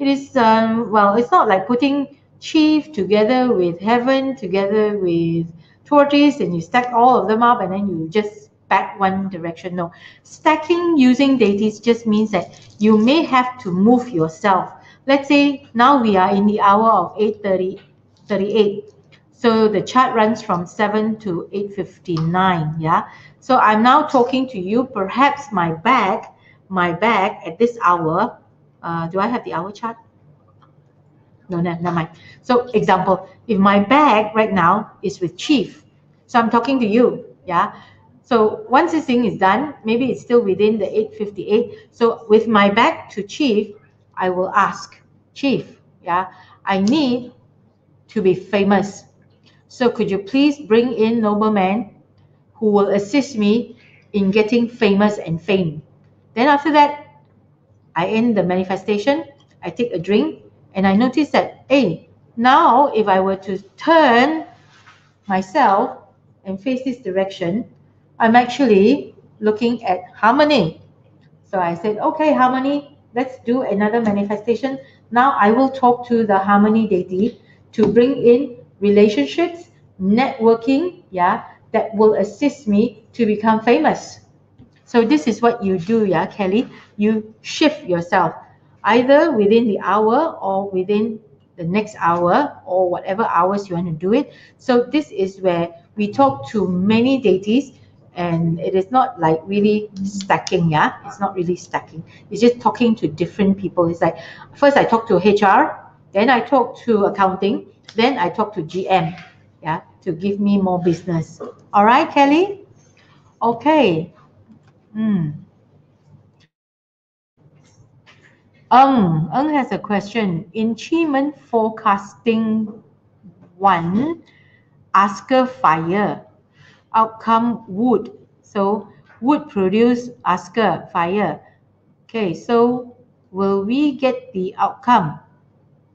well, it's not like putting chief together with heaven together with tortoise and you stack all of them up and then you just back one direction. No, stacking using deities just means that you may have to move yourself. Let's say now we are in the hour of 8:38. So the chart runs from 7 to 8:59, yeah? So I'm now talking to you, perhaps my back at this hour, do I have the hour chart? No, never mind. So example, if my bag right now is with chief, so I'm talking to you, yeah? So once this thing is done, maybe it's still within the 8:58. So with my back to chief, I will ask, chief, yeah, I need to be famous. So could you please bring in nobleman who will assist me in getting famous and fame? Then after that, I end the manifestation, I take a drink, and I notice that, hey, now if I were to turn myself and face this direction, I'm actually looking at harmony. So I said, okay, harmony, let's do another manifestation. Now I will talk to the harmony deity to bring in relationships, networking, yeah, that will assist me to become famous. So this is what you do, yeah, Kelly. You shift yourself either within the hour or within the next hour or whatever hours you want to do it. So this is where we talk to many deities and it is not like really stacking, yeah? It's not really stacking. It's just talking to different people. It's like, first I talk to HR, then I talk to accounting, then I talk to GM, yeah, to give me more business. All right, Kelly? Okay. Eng has a question. In QiMen forecasting 1, asker fire, outcome wood. So wood produce asker fire. Okay, so will we get the outcome?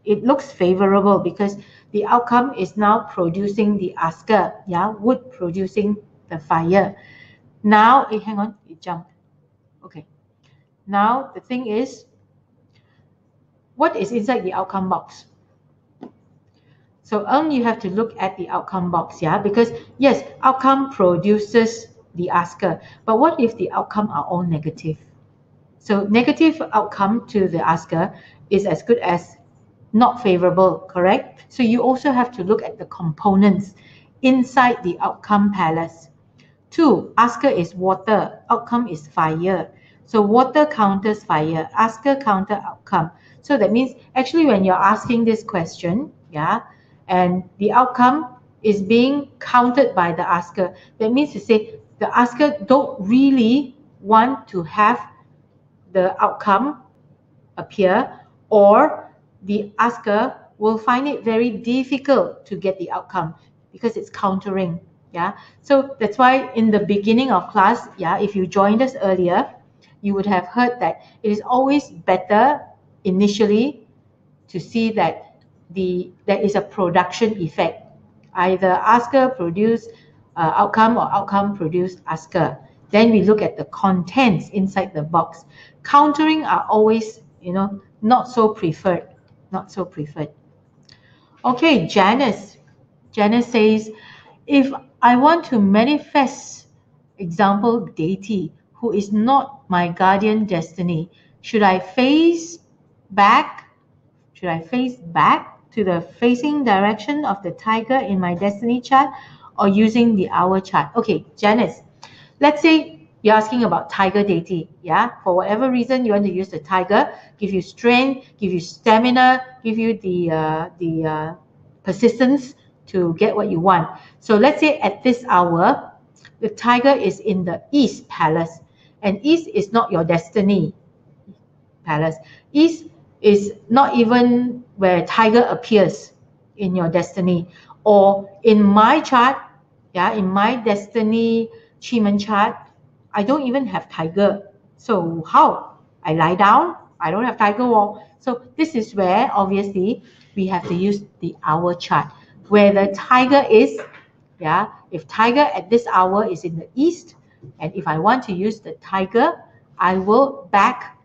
It looks favorable because the outcome is now producing the asker, yeah, wood producing the fire. Now, hang on, it jumped. Okay. Now the thing is, what is inside the outcome box? So you have to look at the outcome box, yeah, because yes, outcome produces the asker, but what if the outcome are all negative? So negative outcome to the asker is as good as not favorable, correct? So you also have to look at the components inside the outcome palace. 2, asker is water, outcome is fire. So water counters fire, asker counter outcome. So that means actually when you're asking this question, yeah, and the outcome is being countered by the asker, that means to say the asker don't really want to have the outcome appear, or the asker will find it very difficult to get the outcome because it's countering. Yeah, so that's why in the beginning of class, yeah, if you joined us earlier, you would have heard that it is always better initially to see that there is a production effect. Either asker produce outcome or outcome produce asker. Then we look at the contents inside the box. Countering are always, not so preferred. Not so preferred. Okay, Janice. Janice says, if I want to manifest, example, deity, who is not my guardian destiny, should I face back should I face back to the facing direction of the tiger in my destiny chart, or using the hour chart? Okay, Janice, let's say you're asking about tiger deity, yeah? For whatever reason, you want to use the tiger, give you strength, give you stamina, give you the persistence to get what you want. So let's say at this hour, the tiger is in the East Palace, and East is not your destiny palace. East is not even where tiger appears in your destiny. Or in my chart, yeah, in my destiny QiMen chart, I don't even have tiger. So how? I lie down, I don't have tiger wall. So this is where obviously we have to use the hour chart. Where the tiger is, yeah, if tiger at this hour is in the east, and if I want to use the tiger, I will back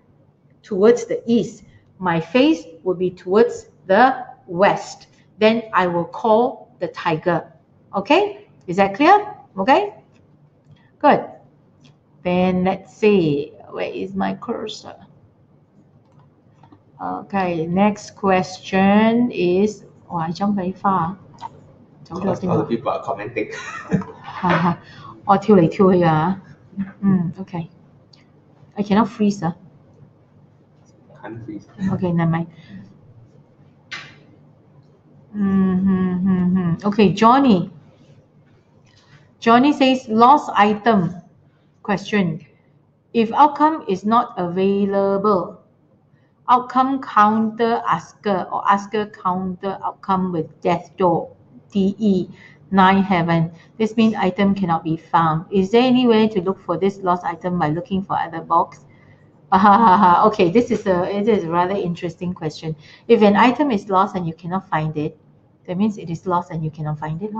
towards the east. My face will be towards the west. Then I will call the tiger. Okay? Is that clear? Okay? Good. Then let's see. Where is my cursor? Okay, next question is... Oh, I jumped very far. Because other people are commenting. 我跳嚟跳去啊。Okay. I cannot freeze. Can't freeze. Okay, never mind. Okay, Johnny. Johnny says, lost item. Question. If outcome is not available, outcome counter asker or asker counter outcome with death door, DE, 9 heaven. This means item cannot be found. Is there any way to look for this lost item by looking for other box? Okay, it is a rather interesting question. If an item is lost and you cannot find it, that means it is lost and you cannot find it.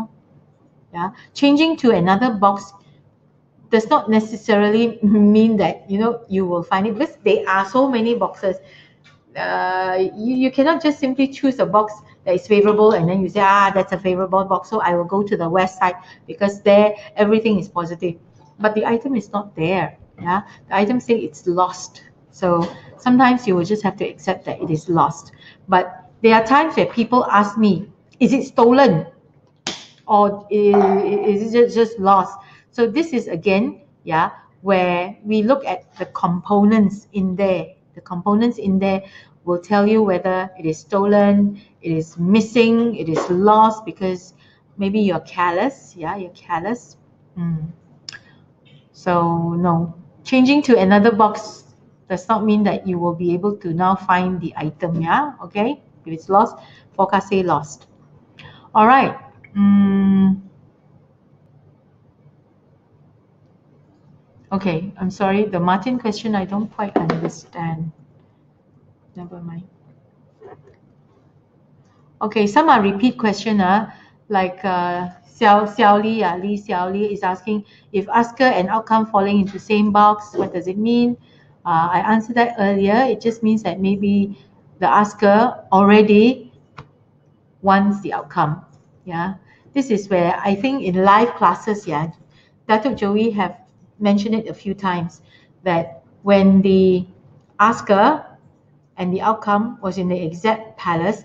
Yeah, changing to another box does not necessarily mean that you will find it, because there are so many boxes. You cannot just simply choose a box that is favorable and then you say, that's a favorable box, so I will go to the west side because there everything is positive, but the item is not there. Yeah, the item say it's lost. So sometimes you will just have to accept that it is lost. But there are times where people ask me, is it stolen, or is it just lost? So this is again, yeah, where we look at the components in there. The components in there will tell you whether it is stolen, it is missing, it is lost, because maybe you're careless. Yeah, you're careless. So no, changing to another box does not mean that you will be able to now find the item. Yeah, okay. If it's lost, forecast say lost. All right. Okay, I'm sorry. The Martin question, I don't quite understand. Never mind. Okay, some are repeat question. Like Xiao Li, Li Xiao Li is asking, if asker and outcome falling into same box, what does it mean? I answered that earlier. It just means that maybe the asker already wants the outcome. Yeah, this is where I think in live classes, yeah, Datuk Joey have mentioned it a few times, that when the asker and the outcome was in the exact palace,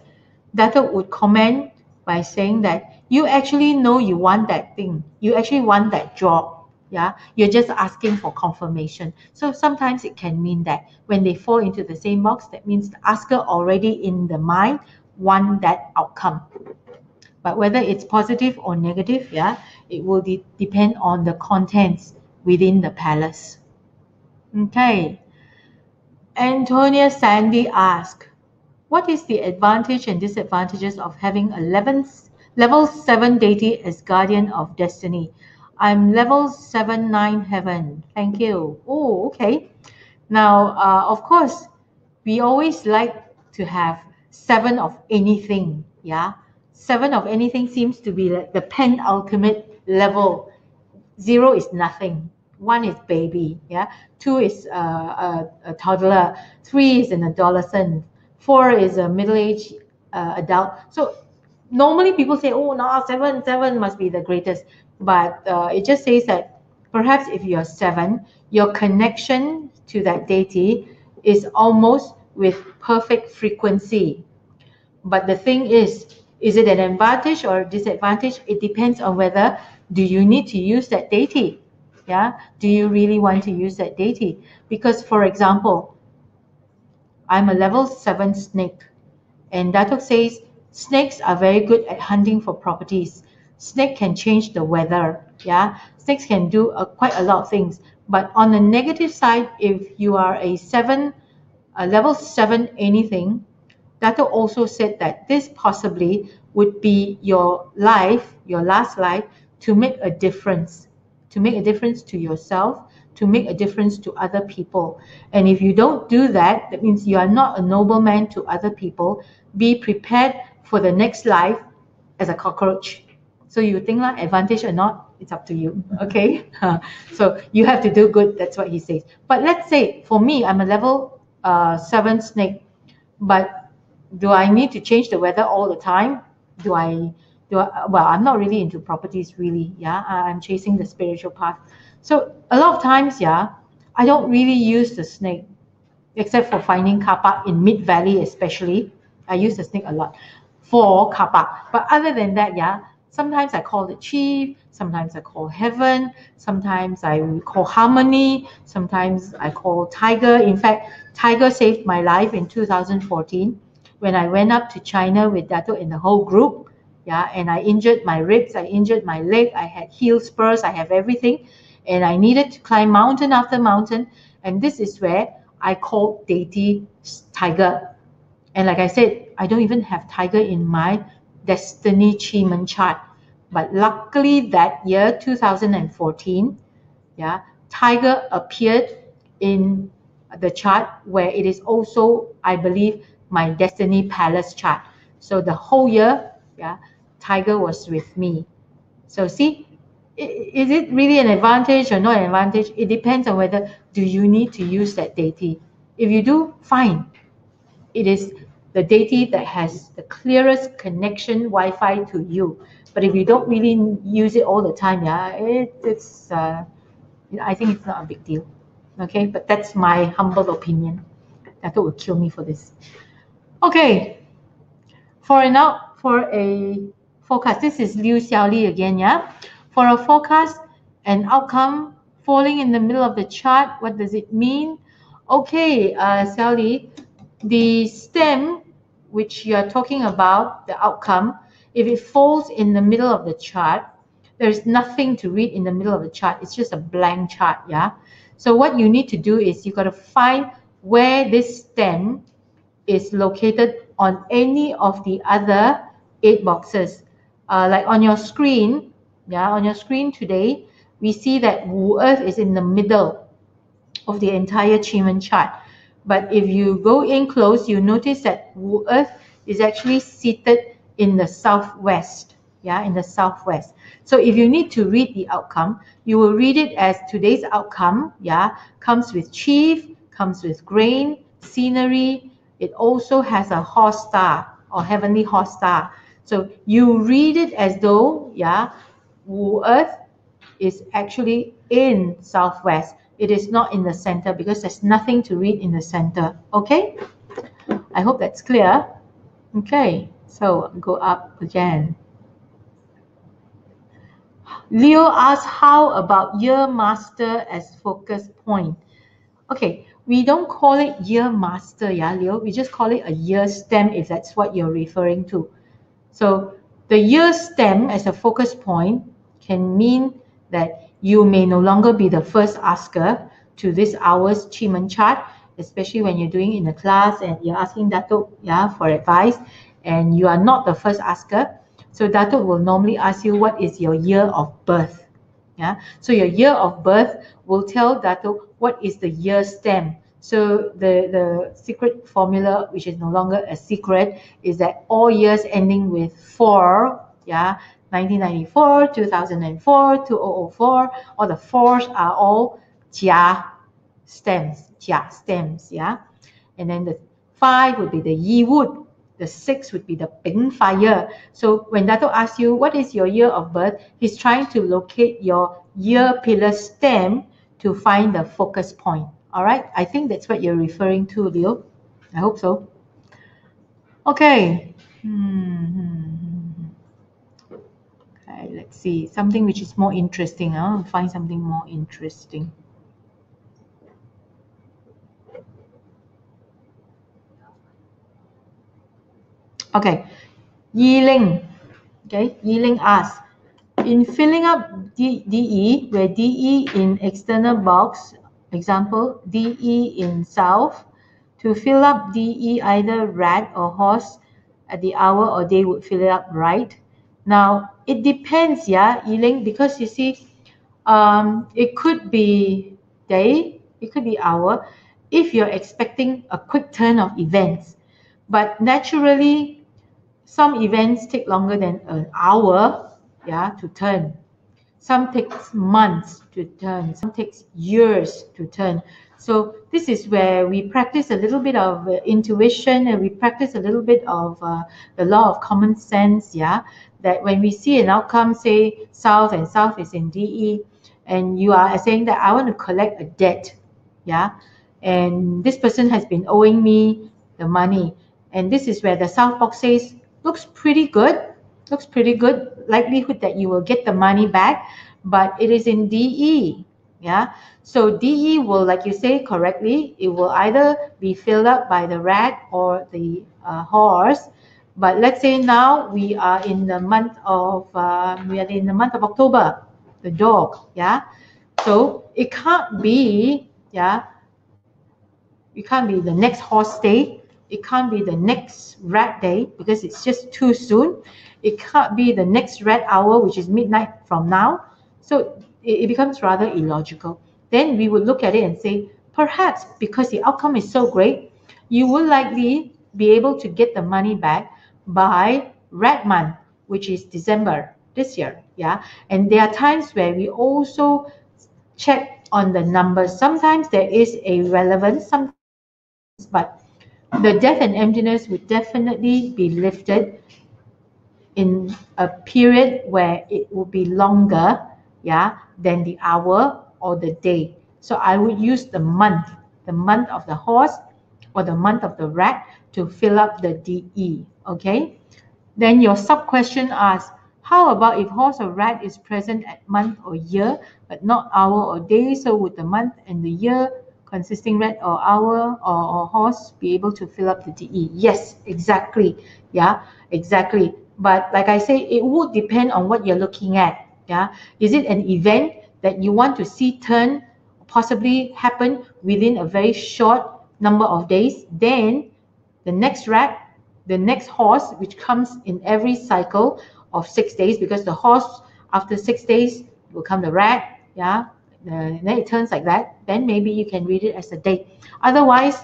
Dato would comment by saying that you actually know you want that thing. You actually want that job. Yeah, you're just asking for confirmation. So sometimes it can mean that when they fall into the same box, that means the asker already in the mind want that outcome. But whether it's positive or negative, yeah, it will depend on the contents within the palace. Okay. Antonia Sandy asked, what is the advantage and disadvantages of having a level 7 deity as guardian of destiny? I'm level 7-9 heaven. Thank you. Oh, okay. Now, of course, we always like to have 7 of anything. Yeah. 7 of anything seems to be like the penultimate level. 0 is nothing. 1 is baby. Yeah. 2 is a toddler. 3 is an adolescent. 4 is a middle-aged adult. So normally people say, oh, no, 7 must be the greatest. But it just says that perhaps if you're 7, your connection to that deity is almost with perfect frequency. But the thing is it an advantage or disadvantage? It depends on whether do you need to use that deity. Yeah, do you really want to use that deity? Because, for example, I'm a level 7 snake, and Datuk says snakes are very good at hunting for properties. Snake can change the weather. Yeah, snakes can do quite a lot of things. But on the negative side, if you are a level 7 anything, Dato also said that this possibly would be your life, your last life, to make a difference, to yourself, to make a difference to other people. And if you don't do that, that means you are not a nobleman to other people. Be prepared for the next life as a cockroach. So you think like advantage or not, it's up to you. Okay. So you have to do good. That's what he says. But let's say for me, I'm a level 7 snake, but do I need to change the weather all the time? Well, I'm not really into properties really. Yeah, I'm chasing the spiritual path. So a lot of times, yeah, I don't really use the snake except for finding car park in Mid Valley especially. I use the snake a lot for car park. But other than that, yeah, sometimes I call the chief, sometimes I call heaven, sometimes I call harmony, sometimes I call tiger. In fact, tiger saved my life in 2014 when I went up to China with Dato and the whole group. Yeah, and I injured my ribs, I injured my leg, I had heel spurs, I have everything, and I needed to climb mountain after mountain. And this is where I called deity tiger. And like I said, I don't even have tiger in my destiny QiMen chart. But luckily that year, 2014, yeah, tiger appeared in the chart where it is also, I believe, my destiny palace chart. So the whole year, yeah, tiger was with me. So see, is it really an advantage or not an advantage? It depends on whether do you need to use that deity. If you do, fine. It is the deity that has the clearest connection Wi-Fi to you. But if you don't really use it all the time, yeah, it's I think it's not a big deal. Okay, but that's my humble opinion. That would kill me for this. Okay, for a forecast, this is Liu Xiaoli again, yeah. For a forecast, an outcome falling in the middle of the chart, what does it mean? Okay, Xiaoli, the stem which you are talking about, the outcome, if it falls in the middle of the chart, there's nothing to read in the middle of the chart. It's just a blank chart, yeah. So what you need to do is you got to find where this stem is located on any of the other 8 boxes. Like on your screen, yeah, on your screen today, we see that Wu Earth is in the middle of the entire QiMen chart. But if you go in close, you notice that Wu Earth is actually seated in the southwest. Yeah, in the southwest. So if you need to read the outcome, you will read it as today's outcome, yeah, comes with chief, comes with grain, scenery. It also has a horse star or heavenly horse star. So you read it as though, yeah, Wu Earth is actually in southwest. It is not in the center because there's nothing to read in the center. Okay? I hope that's clear. Okay. So go up again. Leo asks, how about year master as focus point? Okay, we don't call it year master, yeah, Leo. We just call it a year stem if that's what you're referring to. So the year stem as a focus point can mean that you may no longer be the first asker to this hour's QiMen chart, especially when you're doing in a class and you're asking Datuk, yeah, for advice, and you are not the first asker. So Datuk will normally ask you what is your year of birth. Yeah, so your year of birth will tell Datuk what is the year stem. So the secret formula, which is no longer a secret, is that all years ending with 4, yeah, 1994, 2004, 2004, all the 4s are all Jia stems, yeah. And then the 5 would be the Yi wood, the 6 would be the Bing fire. So when Dato asks you what is your year of birth, he's trying to locate your year pillar stem to find the focus point. All right, I think that's what you're referring to, Leo. I hope so. Okay. Okay, let's see something which is more interesting. I'll find something more interesting. Okay, Yiling. Okay, Yiling asks, in filling up DE, where DE in external box, example, DE in south, to fill up DE either rat or horse at the hour or day would fill it up right. Now, it depends, yeah, Yiling, because you see, it could be day, it could be hour, if you're expecting a quick turn of events. But naturally, some events take longer than an hour, yeah, to turn. Some takes months to turn. Some takes years to turn. So this is where we practice a little bit of intuition, and we practice a little bit of the law of common sense, yeah, that when we see an outcome, say south, and south is in DE, and you are saying that I want to collect a debt, yeah, and this person has been owing me the money, and this is where the south box says looks pretty good, likelihood that you will get the money back, but it is in DE, yeah. So DE will, like you say correctly, it will either be filled up by the rat or the horse. But let's say now we are in the month of October, the dog, yeah. So it can't be, yeah, it can't be the next horse day. It can't be the next rat day because it's just too soon. It can't be the next rat hour, which is midnight from now. So it becomes rather illogical. Then we would look at it and say, perhaps because the outcome is so great, you will likely be able to get the money back by rat month, which is December this year. Yeah. And there are times where we also check on the numbers. Sometimes there is a relevance, but the death and emptiness would definitely be lifted in a period where it would be longer, yeah, than the hour or the day. So I would use the month of the horse or the month of the rat to fill up the DE, okay? Then your sub question asks, how about if horse or rat is present at month or year, but not hour or day? So would the month and the year consisting rat or hour or horse be able to fill up the DE? Yes, exactly. Yeah, exactly. But like I say, it would depend on what you're looking at. Yeah, is it an event that you want to see turn, possibly happen within a very short number of days? Then the next rat, the next horse, which comes in every cycle of 6 days, because the horse after 6 days will come the rat, yeah, and then it turns like that. Then maybe you can read it as a day. Otherwise,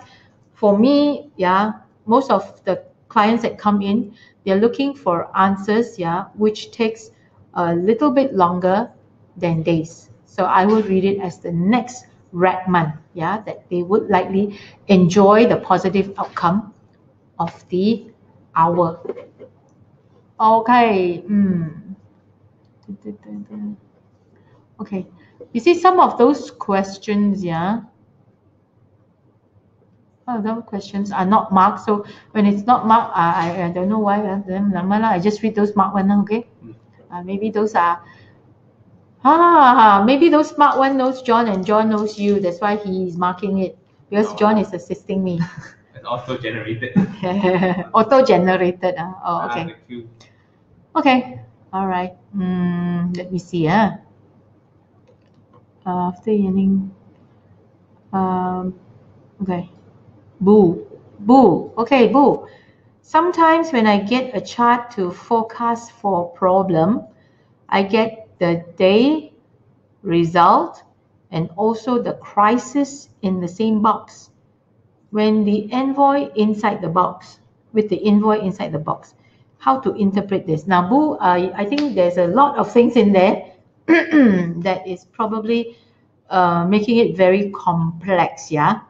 for me, yeah, most of the clients that come in, they're looking for answers, yeah, which takes a little bit longer than days. So I would read it as the next rat month, yeah, that they would likely enjoy the positive outcome of the hour. Okay. Okay. You see some of those questions, yeah. the questions are not marked. So when it's not marked, I don't know why. Then I just read those marked ones, okay? Maybe those are. Maybe those smart one knows John and John knows you. That's why he's marking it because John is assisting me. It's auto-generated. Auto-generated. Oh, okay. The Q. Okay. All right. Let me see. After yelling. Okay. Boo. Boo. Okay, boo. Sometimes when I get a chart to forecast for problem, I get the day, result, and also the crisis in the same box. When the envoy inside the box, with the invoice inside the box, how to interpret this? Now, Boo, I think there's a lot of things in there that is probably making it very complex, yeah?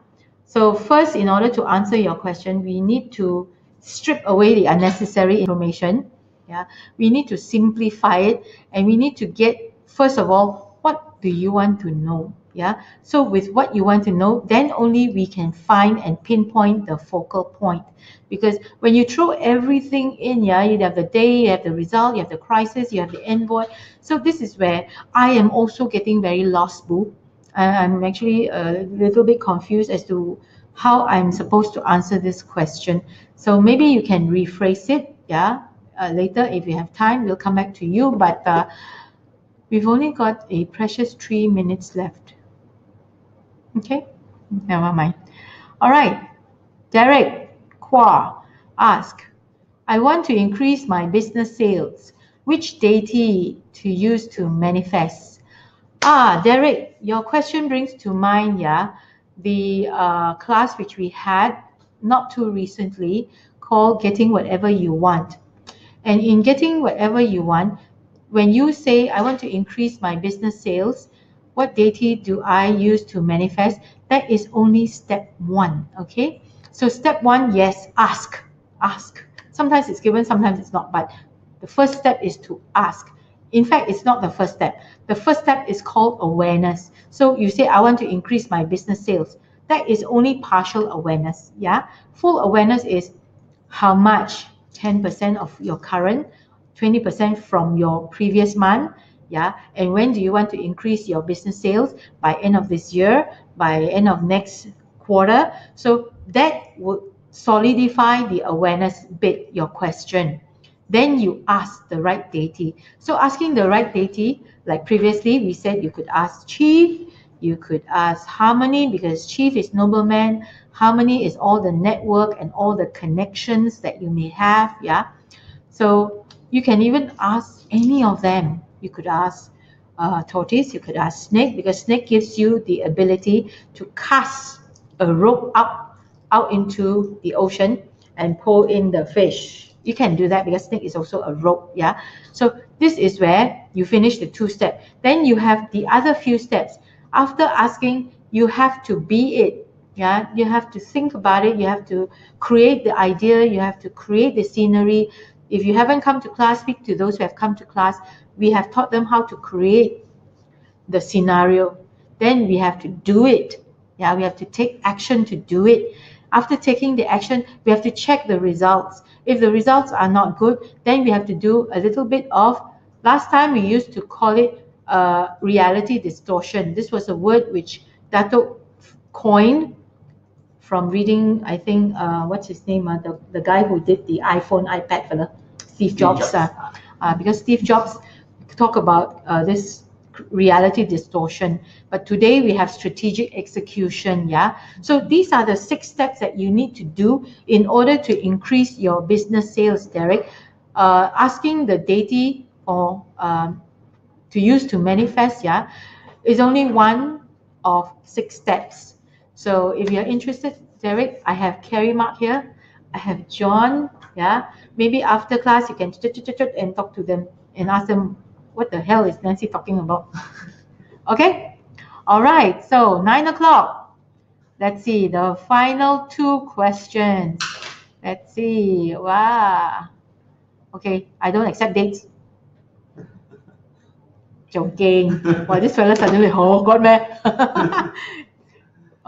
So first, in order to answer your question, we need to strip away the unnecessary information. Yeah, we need to simplify it, and we need to get, first of all, what do you want to know? Yeah, so with what you want to know, then only we can find and pinpoint the focal point. Because when you throw everything in, yeah, you have the day, you have the result, you have the crisis, you have the envoy. So this is where I am also getting very lost, Boo. I'm actually a little bit confused as to how I'm supposed to answer this question. So maybe you can rephrase it, yeah. Later, if you have time, we'll come back to you. But we've only got a precious 3 minutes left. Okay, never mind. All right, Derek Kwa ask, I want to increase my business sales. Which deity to use to manifest? Derek, your question brings to mind, yeah, the class which we had not too recently called Getting Whatever You Want. And in getting whatever you want, when you say, I want to increase my business sales, what deity do I use to manifest? That is only step one, okay? So step one, yes, ask. Ask. Sometimes it's given, sometimes it's not, but the first step is to ask. In fact, it's not the first step. The first step is called awareness. So you say, I want to increase my business sales. That is only partial awareness, yeah? Full awareness is how much, 10% of your current, 20% from your previous month, yeah, and when do you want to increase your business sales? By end of this year, by end of next quarter. So that would solidify the awareness bit, your question. Then you ask the right deity. So asking the right deity, like previously we said, you could ask chief, you could ask harmony, because chief is nobleman, harmony is all the network and all the connections that you may have, yeah. So you can even ask any of them. You could ask tortoise, you could ask snake, because snake gives you the ability to cast a rope out into the ocean and pull in the fish. You can do that because snake is also a rope, yeah. So this is where you finish the 2 steps. Then you have the other few steps. After asking, you have to be it. Yeah, you have to think about it. You have to create the idea. You have to create the scenery. If you haven't come to class, speak to those who have come to class. We have taught them how to create the scenario. Then we have to do it. Yeah, we have to take action to do it. After taking the action, we have to check the results. If the results are not good, then we have to do a little bit of, last time we used to call it reality distortion. This was a word which Dato coined from reading, I think, what's his name? The guy who did the iPhone, iPad fella, Steve Jobs. Because Steve Jobs talk about this reality distortion. But today we have strategic execution, yeah? So these are the 6 steps that you need to do in order to increase your business sales, Derek. Asking the deity or to use to manifest, yeah, is only one of 6 steps. So if you're interested, Derek, I have Carrie Mark here. I have John, yeah. Maybe after class you can and talk to them and ask them, what the hell is Nancy talking about? Okay? All right, so 9 o'clock. Let's see, the final 2 questions. Let's see, wow. Okay, I don't accept dates. Joking. Wow, this fella suddenly, oh God, man.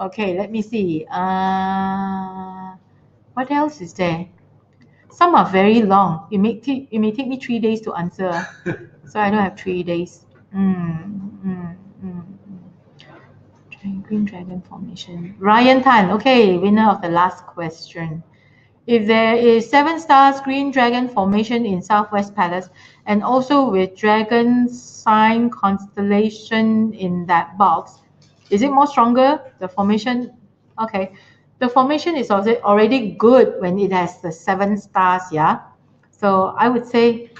Okay, let me see. What else is there? Some are very long. It may take me 3 days to answer. So I don't have 3 days. Green Dragon Formation. Ryan Tan. Okay, winner of the last question. If there is 7 stars Green Dragon Formation in Southwest Palace and also with Dragon sign constellation in that box, is it more stronger? The formation? Okay. The formation is also already good when it has the 7 stars, yeah? So I would say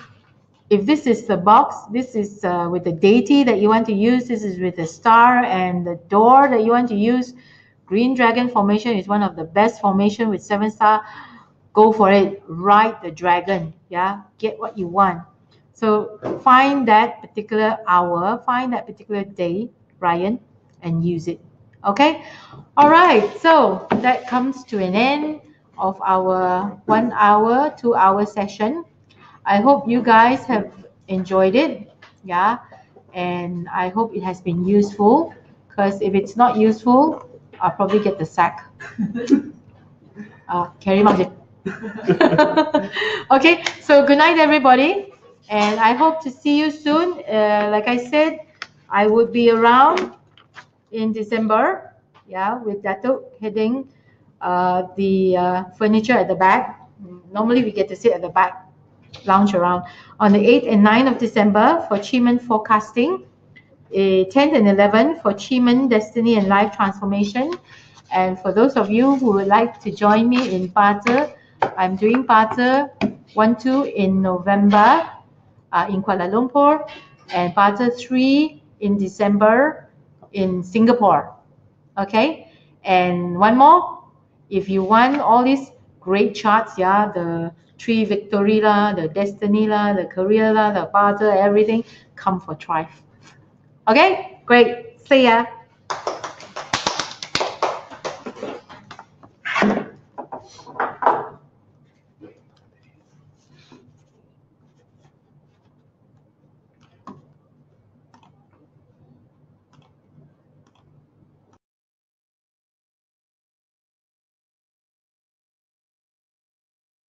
if this is the box, this is with the deity that you want to use, this is with the star and the door that you want to use, Green Dragon Formation is one of the best formation with 7 star. Go for it. Ride the dragon. Yeah, get what you want. So find that particular hour, find that particular day, Ryan, and use it. Okay. All right. So that comes to an end of our 1 hour, 2 hour session. I hope you guys have enjoyed it. Yeah. And I hope it has been useful, because if it's not useful, I'll probably get the sack. Carry on. Okay, so good night, everybody, and I hope to see you soon. Like I said, I would be around in December, yeah, with Datuk heading the furniture at the back. Normally, we get to sit at the back, lounge around. On the 8th and 9th of December for QiMen forecasting, 10th and 11th for QiMen Destiny and Life Transformation. And for those of you who would like to join me in Pata, I'm doing Pata 1-2 in November in Kuala Lumpur, and Pata 3 in December in Singapore. Okay, and one more, if you want all these great charts, yeah, the 3 victory lah, the destiny lah, the career lah, the Pata, everything, come for Thrive. Okay, great. See ya.